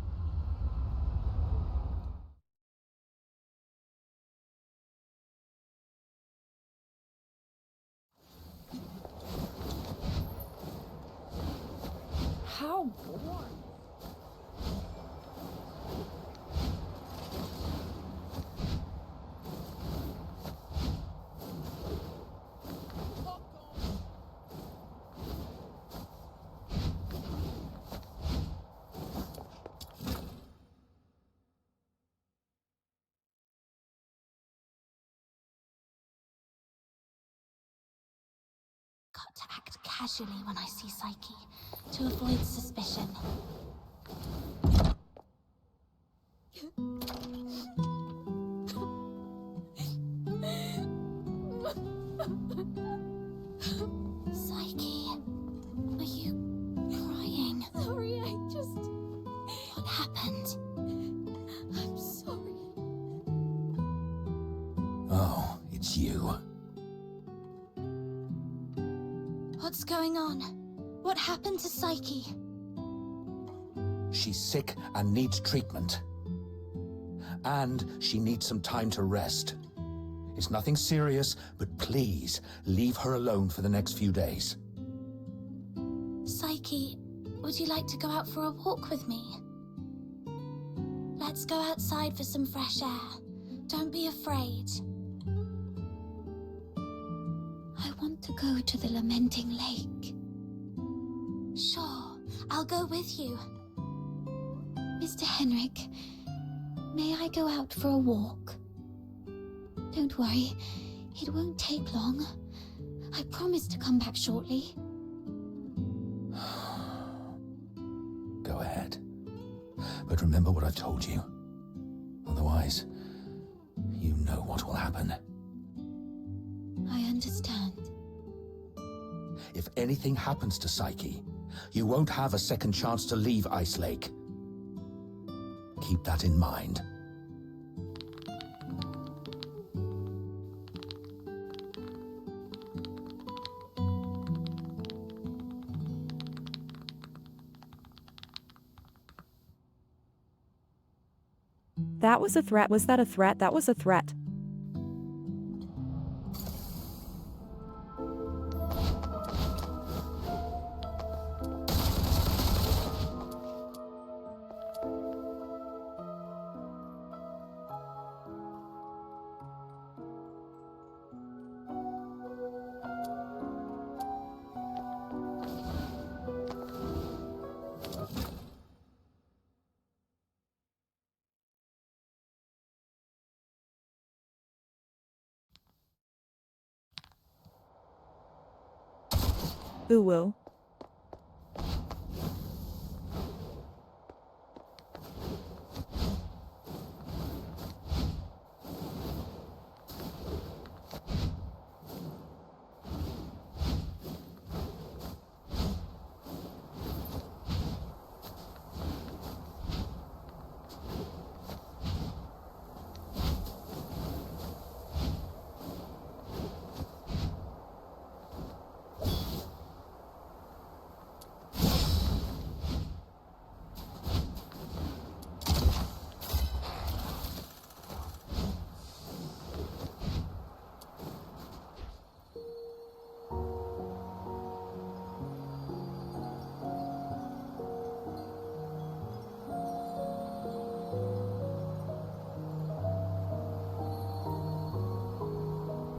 How boring. Got to act casually when I see Psyche, to avoid suspicion. Psyche, are you crying? Sorry, I just... What happened? I'm sorry. Oh, it's you. What's going on? What happened to Psyche? She's sick and needs treatment. And she needs some time to rest. It's nothing serious, but please, leave her alone for the next few days. Psyche, would you like to go out for a walk with me? Let's go outside for some fresh air. Don't be afraid. I want to go to the Lamenting Lake. Sure, I'll go with you. Mr. Henrik, may I go out for a walk? Don't worry, it won't take long. I promise to come back shortly. Go ahead. But remember what I've told you. Otherwise, you know what will happen. I understand. If anything happens to Psyche, you won't have a second chance to leave Ice Lake. Keep that in mind. That was a threat. Was that a threat? That was a threat. Ooh woo.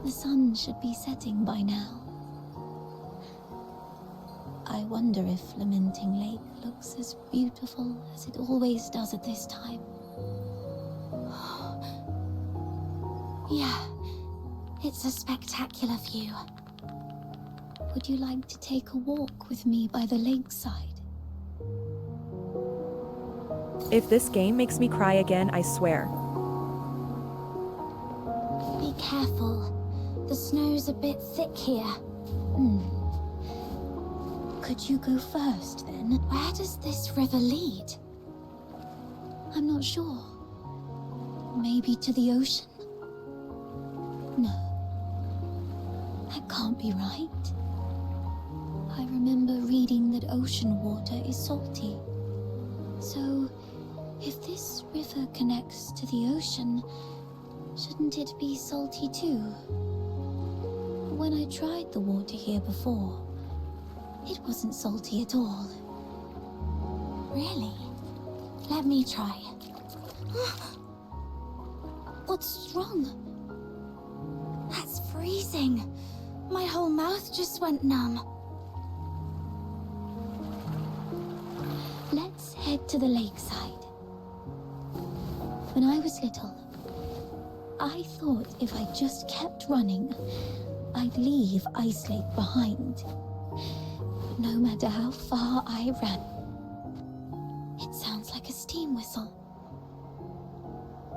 The sun should be setting by now. I wonder if Lamenting Lake looks as beautiful as it always does at this time. Yeah, it's a spectacular view. Would you like to take a walk with me by the lakeside? If this game makes me cry again, I swear. Be careful. The snow's a bit thick here. Could you go first, then? Where does this river lead? I'm not sure. Maybe to the ocean? No. That can't be right. I remember reading that ocean water is salty. So, if this river connects to the ocean, shouldn't it be salty too? When I tried the water here before, it wasn't salty at all. Really? Let me try. What's wrong? That's freezing. My whole mouth just went numb. Let's head to the lakeside. When I was little, I thought if I just kept running, I'd leave Ice Lake behind. But no matter how far I ran, it sounds like a steam whistle.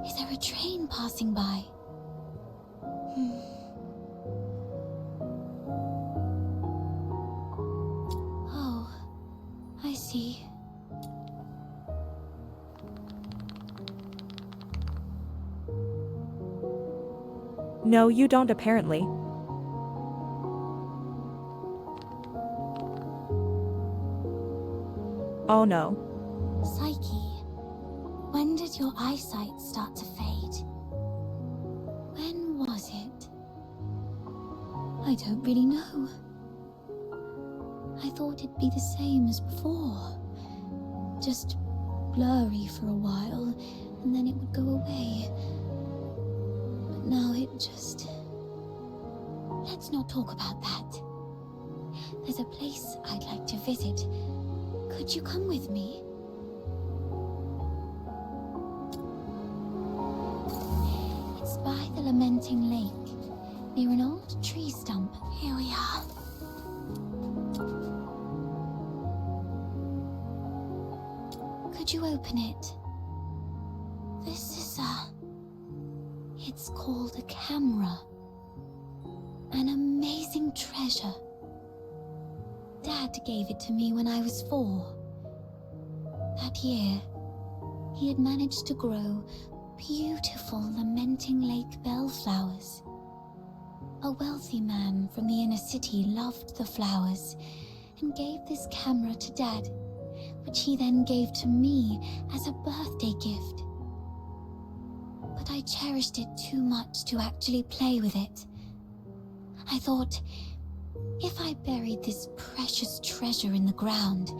Is there a train passing by? Oh, I see. No, you don't apparently. Oh no. Psyche, when did your eyesight start to fade? When was it? I don't really know. I thought it'd be the same as before. Just blurry for a while, and then it would go away. But now it just... Let's not talk about that. There's a place I'd like to visit. Could you come with me? It's by the Lamenting Lake, near an old tree stump. Here we are. Could you open it? This is it's called a camera. An amazing treasure. Dad gave it to me when I was 4. That year, he had managed to grow beautiful Lamenting Lake bellflowers. A wealthy man from the inner city loved the flowers and gave this camera to Dad, which he then gave to me as a birthday gift. But I cherished it too much to actually play with it. I thought, if I buried this precious treasure in the ground,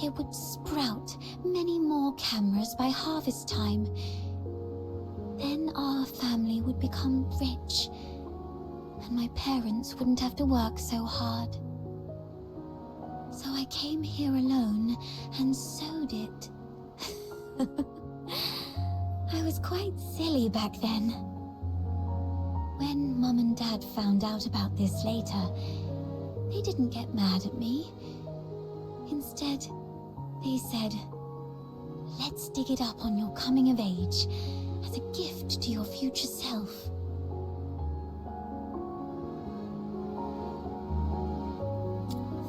it would sprout many more cameras by harvest time. Then our family would become rich, and my parents wouldn't have to work so hard. So I came here alone and sewed it. I was quite silly back then. When Mum and Dad found out about this later, They didn't get mad at me. Instead, they said, let's dig it up on your coming of age as a gift to your future self.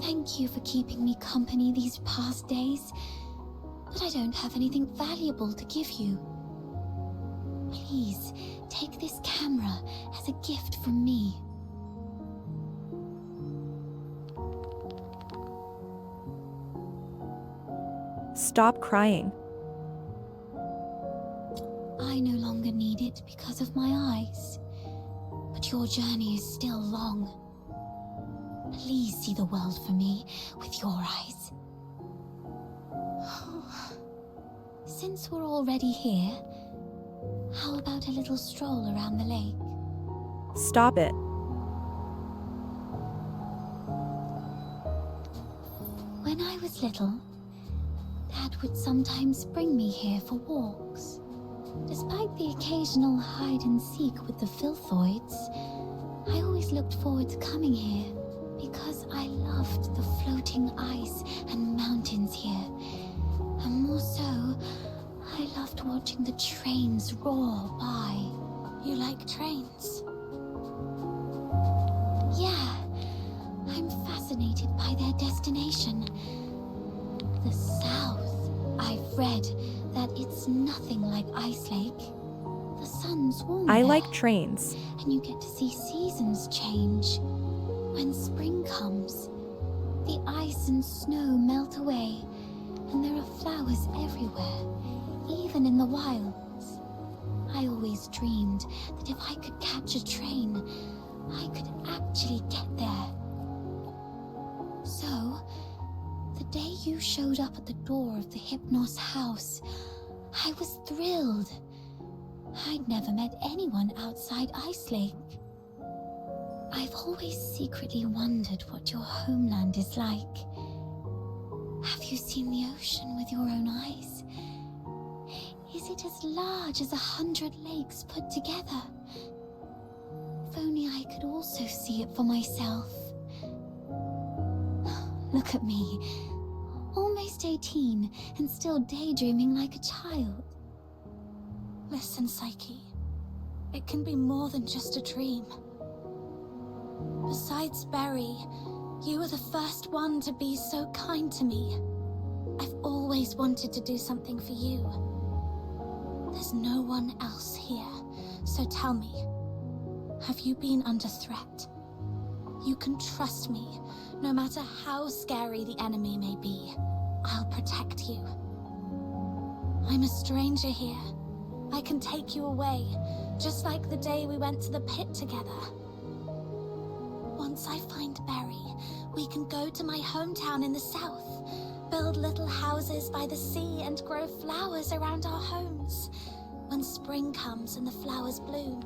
Thank you for keeping me company these past days, but I don't have anything valuable to give you. Please, take this camera as a gift from me. Stop crying. I no longer need it because of my eyes, but your journey is still long. Please see the world for me with your eyes. Since we're already here, how about a little stroll around the lake? Stop it. When I was little, Dad would sometimes bring me here for walks. Despite the occasional hide and seek with the filthoids, I always looked forward to coming here because I loved the floating ice and mountains here. And more so, I loved watching the trains roar by. You like trains? Yeah, I'm fascinated by their destination. The South. I've read that it's nothing like Ice Lake. The sun's warm I there, like trains. and you get to see seasons change. When spring comes, the ice and snow melt away, and there are flowers everywhere, even in the wilds. I always dreamed that if I could catch a train, I could actually get there. So, the day you showed up at the door of the Hypnos house, I was thrilled. I'd never met anyone outside Ice Lake. I've always secretly wondered what your homeland is like. Have you seen the ocean with your own eyes? Is it as large as 100 lakes put together? If only I could also see it for myself. Look at me. Almost 18 and still daydreaming like a child. Listen, Psyche. It can be more than just a dream. Besides Barry, you were the first one to be so kind to me. I've always wanted to do something for you. There's no one else here, so tell me, have you been under threat? You can trust me, no matter how scary the enemy may be. I'll protect you. I'm a stranger here. I can take you away, just like the day we went to the pit together. Once I find Barry, we can go to my hometown in the south, build little houses by the sea and grow flowers around our homes. When spring comes and the flowers bloom,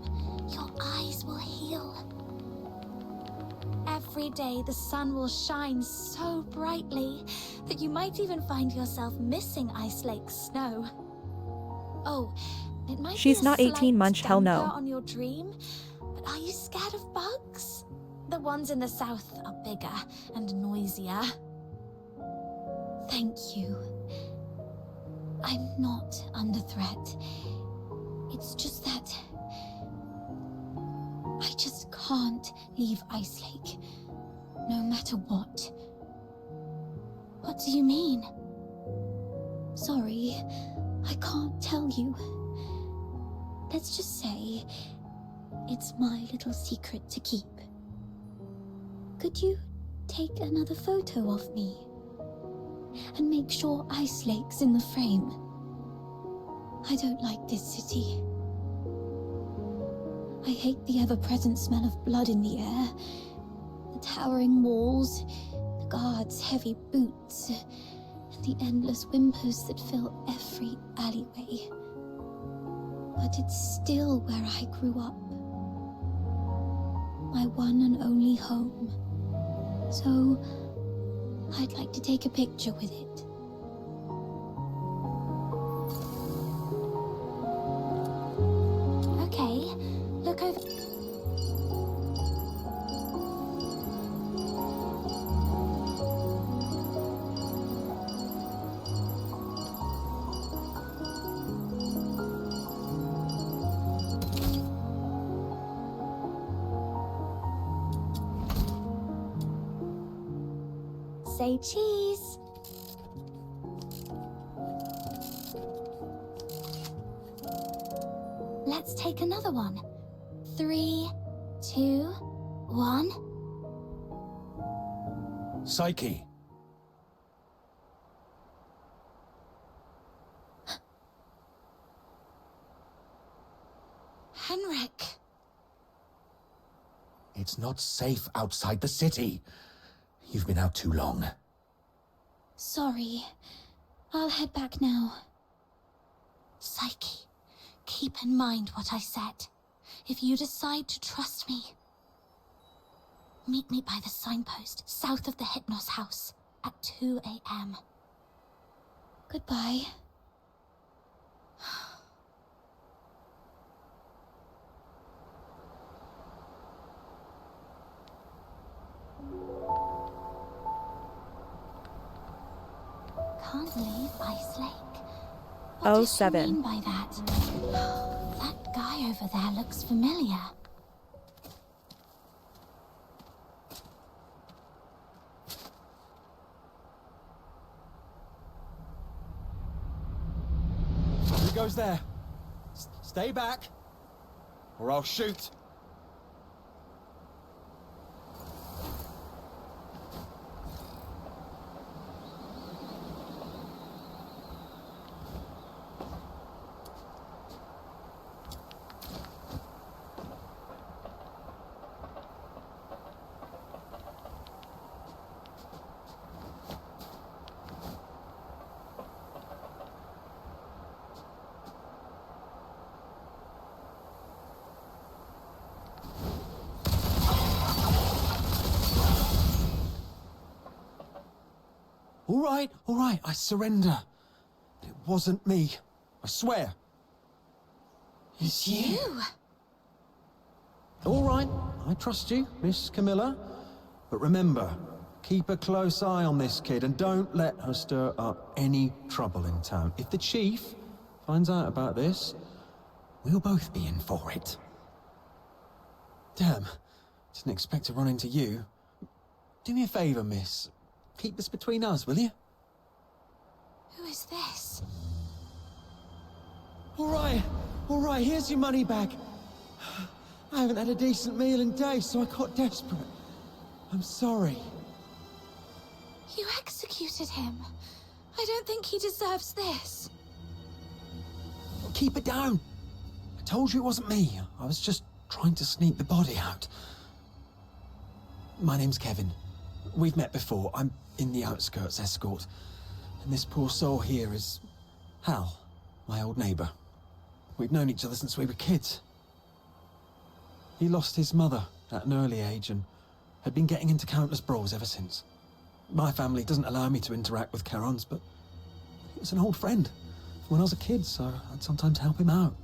your eyes will heal. Every day the sun will shine so brightly that you might even find yourself missing Ice Lake's snow. Oh, it might She's be a not 18, slight Munch, hell no. damper on your dream, but are you scared of bugs? The ones in the south are bigger and noisier. Thank you. I'm not under threat. It's just that I just can't leave Ice Lake, no matter what. What do you mean? Sorry, I can't tell you. Let's just say it's my little secret to keep. Could you take another photo of me? And make sure Ice Lake's in the frame. I don't like this city. I hate the ever-present smell of blood in the air, the towering walls, the guards' heavy boots, and the endless whimpers that fill every alleyway. But it's still where I grew up. My one and only home. So, I'd like to take a picture with it. Okay, look over. say cheese. Let's take another one. 3, 2, 1. Psyche! Henrik. It's not safe outside the city. You've been out too long. Sorry. I'll head back now. Psyche, keep in mind what I said. If you decide to trust me, meet me by the signpost south of the Hypnos house at 2 a.m. Goodbye. Can't leave Ice Lake. What does she 07. mean by that? That guy over there looks familiar. Who goes there? Stay back, or I'll shoot. All right, I surrender. It wasn't me. I swear. It's you. All right, I trust you, Miss Camilla. But remember, keep a close eye on this kid and don't let her stir up any trouble in town. If the chief finds out about this, we'll both be in for it. Damn, didn't expect to run into you. Do me a favor, miss. Keep this between us, will you? Who is this? All right, here's your money back. I haven't had a decent meal in days, so I got desperate. I'm sorry. You executed him. I don't think he deserves this. Keep it down. I told you it wasn't me. I was just trying to sneak the body out. My name's Kevin. We've met before. I'm in the outskirts escort. And this poor soul here is Hal, my old neighbor. We've known each other since we were kids. He lost his mother at an early age and had been getting into countless brawls ever since. My family doesn't allow me to interact with Charons, but he was an old friend from when I was a kid, so I'd sometimes help him out.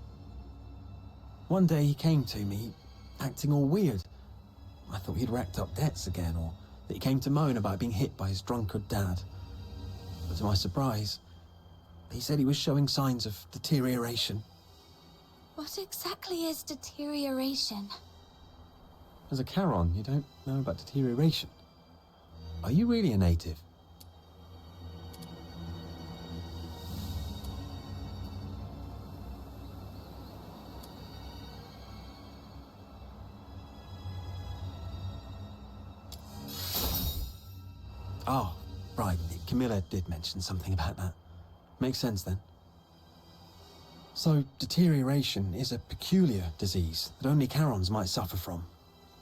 One day he came to me, acting all weird. I thought he'd racked up debts again, or that he came to moan about being hit by his drunkard dad. But to my surprise, he said he was showing signs of deterioration. What exactly is deterioration? As a Charon, you don't know about deterioration. Are you really a native? Oh, right. Camilla did mention something about that. Makes sense then. So, deterioration is a peculiar disease that only Charons might suffer from.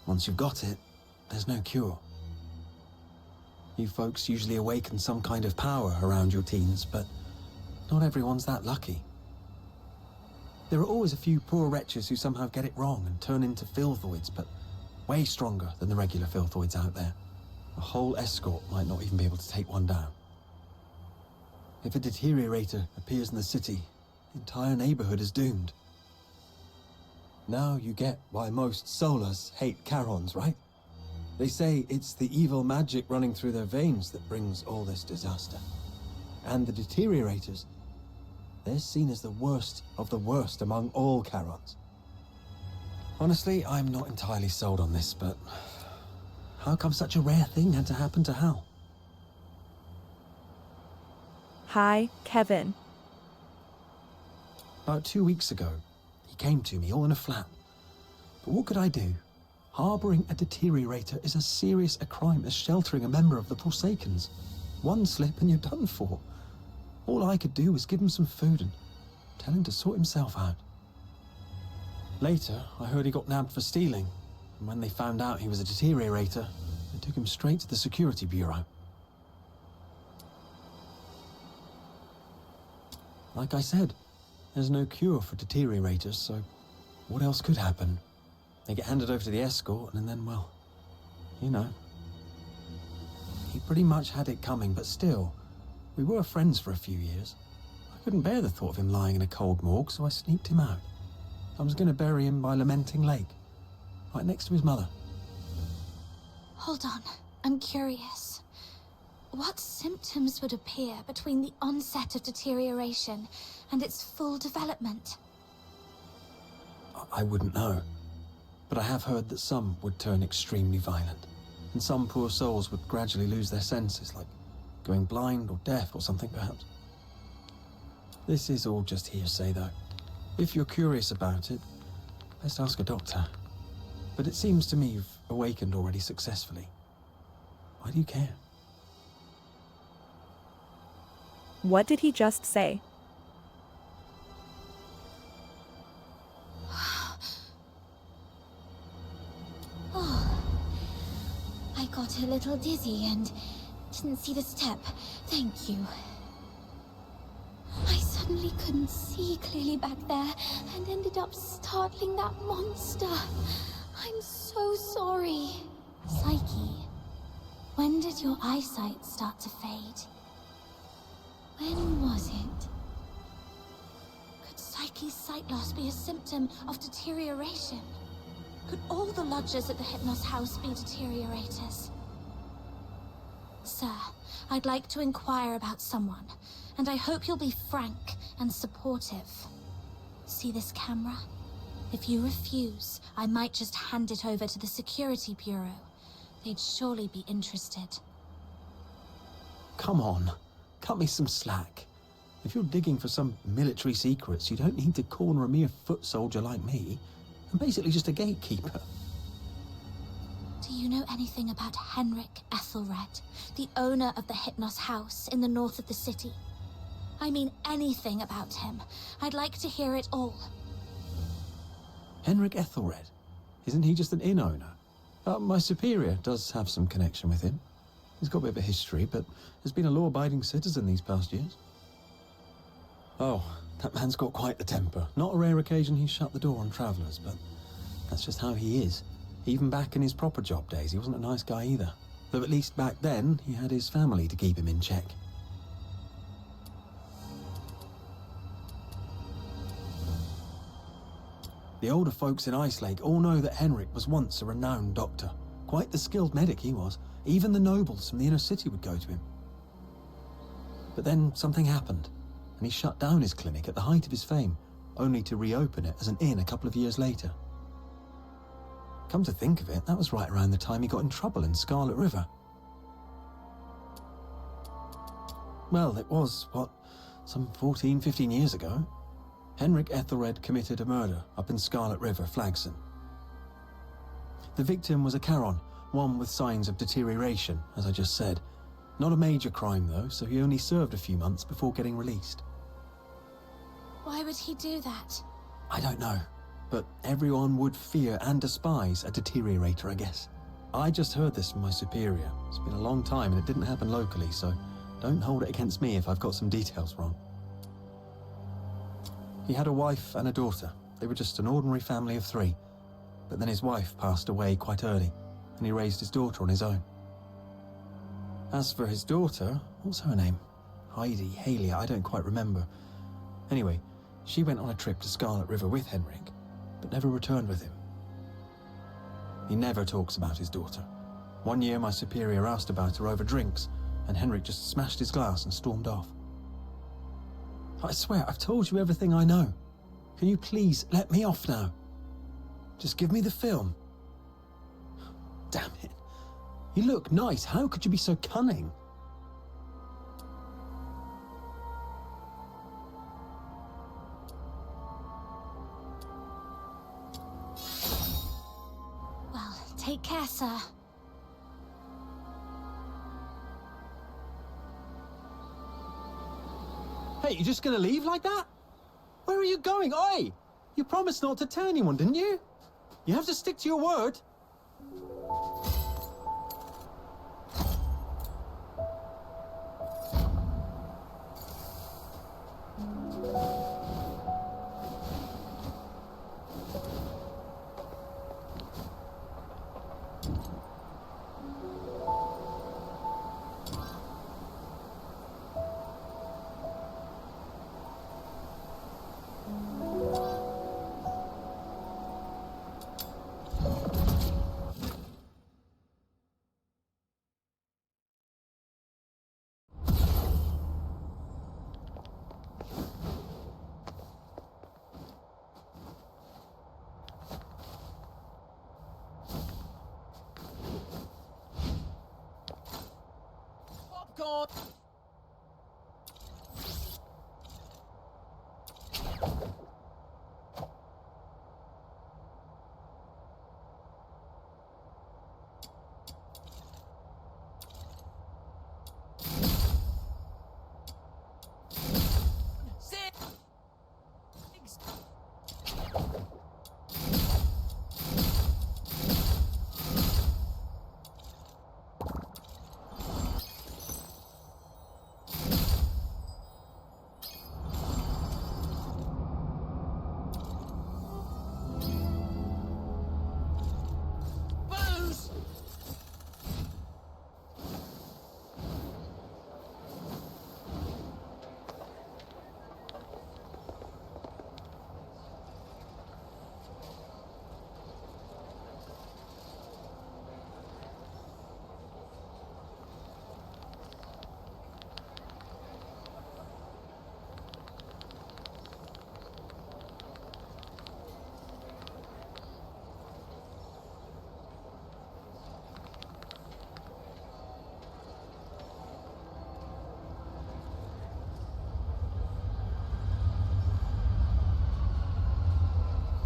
Once you've got it, there's no cure. You folks usually awaken some kind of power around your teens, but not everyone's that lucky. There are always a few poor wretches who somehow get it wrong and turn into filthoids, but way stronger than the regular filthoids out there. A whole escort might not even be able to take one down. If a deteriorator appears in the city, the entire neighborhood is doomed. Now you get why most Solars hate Charons, right? They say it's the evil magic running through their veins that brings all this disaster. And the deteriorators, they're seen as the worst of the worst among all Charons. Honestly, I'm not entirely sold on this, but how come such a rare thing had to happen to Hal? Hi, Kevin. About 2 weeks ago, he came to me all in a flat. But what could I do? Harboring a deteriorator is as serious a crime as sheltering a member of the Forsakens. One slip and you're done for. All I could do was give him some food and tell him to sort himself out. Later, I heard he got nabbed for stealing, and when they found out he was a deteriorator, they took him straight to the security bureau. Like I said, there's no cure for deteriorators, so what else could happen? They get handed over to the escort, and then, well, you know. He pretty much had it coming, but still, we were friends for a few years. I couldn't bear the thought of him lying in a cold morgue, so I sneaked him out. I was going to bury him by Lamenting Lake, right next to his mother. Hold on, I'm curious. What symptoms would appear between the onset of deterioration and its full development? I wouldn't know, but I have heard that some would turn extremely violent, and some poor souls would gradually lose their senses, like going blind or deaf or something perhaps. This is all just hearsay though. If you're curious about it, best ask a doctor. But it seems to me you've awakened already successfully. Why do you care? What did he just say? Oh, I got a little dizzy and didn't see the step. Thank you. I suddenly couldn't see clearly back there and ended up startling that monster. I'm so sorry. Psyche, when did your eyesight start to fade? When was it? Could Psyche's sight loss be a symptom of deterioration? Could all the lodgers at the Hypnos house be deteriorators? Sir, I'd like to inquire about someone, and I hope you'll be frank and supportive. See this camera? If you refuse, I might just hand it over to the Security Bureau. They'd surely be interested. Come on, cut me some slack. If you're digging for some military secrets, you don't need to corner a mere foot soldier like me. I'm basically just a gatekeeper. Do you know anything about Henrik Ethelred, the owner of the Hypnos house in the north of the city? I mean anything about him. I'd like to hear it all. Henrik Ethelred? Isn't he just an inn owner? My superior does have some connection with him. He's got a bit of a history, but has been a law-abiding citizen these past years. Oh, that man's got quite the temper. Not a rare occasion he's shut the door on travellers, but that's just how he is. Even back in his proper job days, he wasn't a nice guy either. Though at least back then, he had his family to keep him in check. The older folks in Ichelake all know that Henrik was once a renowned doctor. Quite the skilled medic he was. Even the nobles from the inner city would go to him. But then something happened, and he shut down his clinic at the height of his fame, only to reopen it as an inn a couple of years later. Come to think of it, that was right around the time he got in trouble in Scarlet River. Well, it was, some 14, 15 years ago. Henrik Ethelred committed a murder up in Scarlet River, Flagson. The victim was a Charon, one with signs of deterioration, as I just said. Not a major crime, though, so he only served a few months before getting released. Why would he do that? I don't know, but everyone would fear and despise a deteriorator, I guess. I just heard this from my superior. It's been a long time and it didn't happen locally, so don't hold it against me if I've got some details wrong. He had a wife and a daughter. They were just an ordinary family of 3. But then his wife passed away quite early, and he raised his daughter on his own. As for his daughter, what's her name? Heidi, Haley, I don't quite remember. Anyway, she went on a trip to Scarlet River with Henrik, but never returned with him. He never talks about his daughter. One year my superior asked about her over drinks, and Henrik just smashed his glass and stormed off. I swear, I've told you everything I know. Can you please let me off now? Just give me the film. Damn it. You look nice. How could you be so cunning? Hey, you just gonna leave like that? Where are you going? Oi! You promised not to tell anyone, didn't you? You have to stick to your word. God.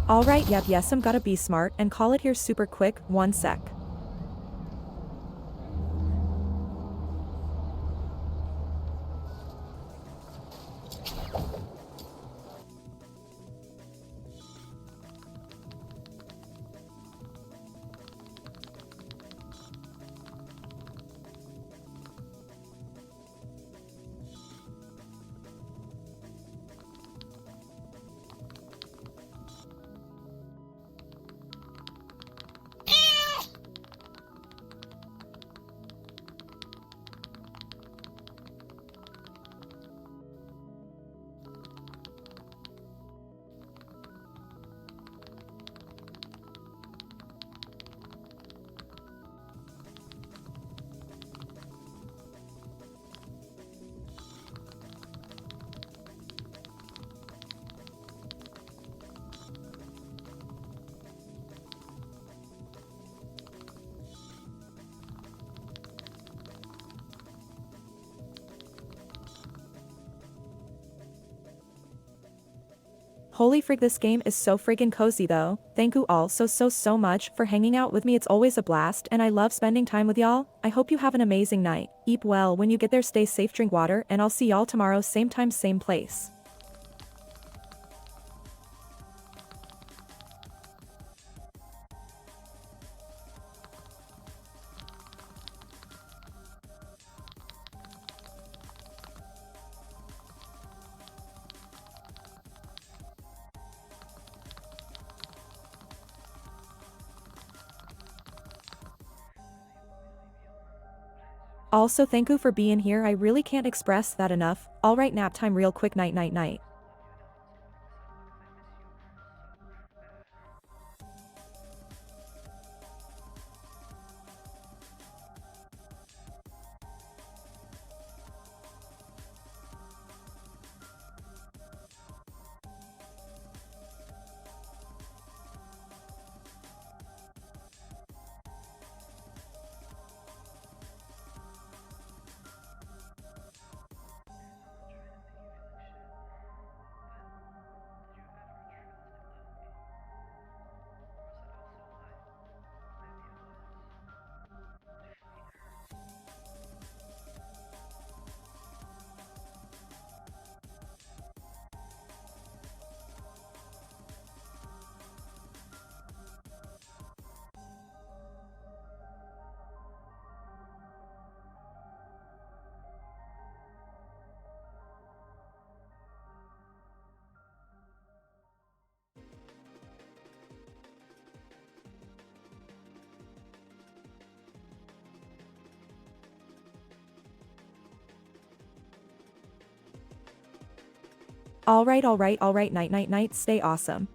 Alright, yep, yes, I'm gotta be smart and call it here super quick, 1 sec. Holy frig, this game is so friggin' cozy though. Thank you all so much for hanging out with me. It's always a blast and I love spending time with y'all. I hope you have an amazing night. Eat well when you get there, stay safe, drink water, and I'll see y'all tomorrow, same time, same place. Also, thank you for being here. I really can't express that enough. Alright, nap time real quick. Night. Alright, night, stay awesome.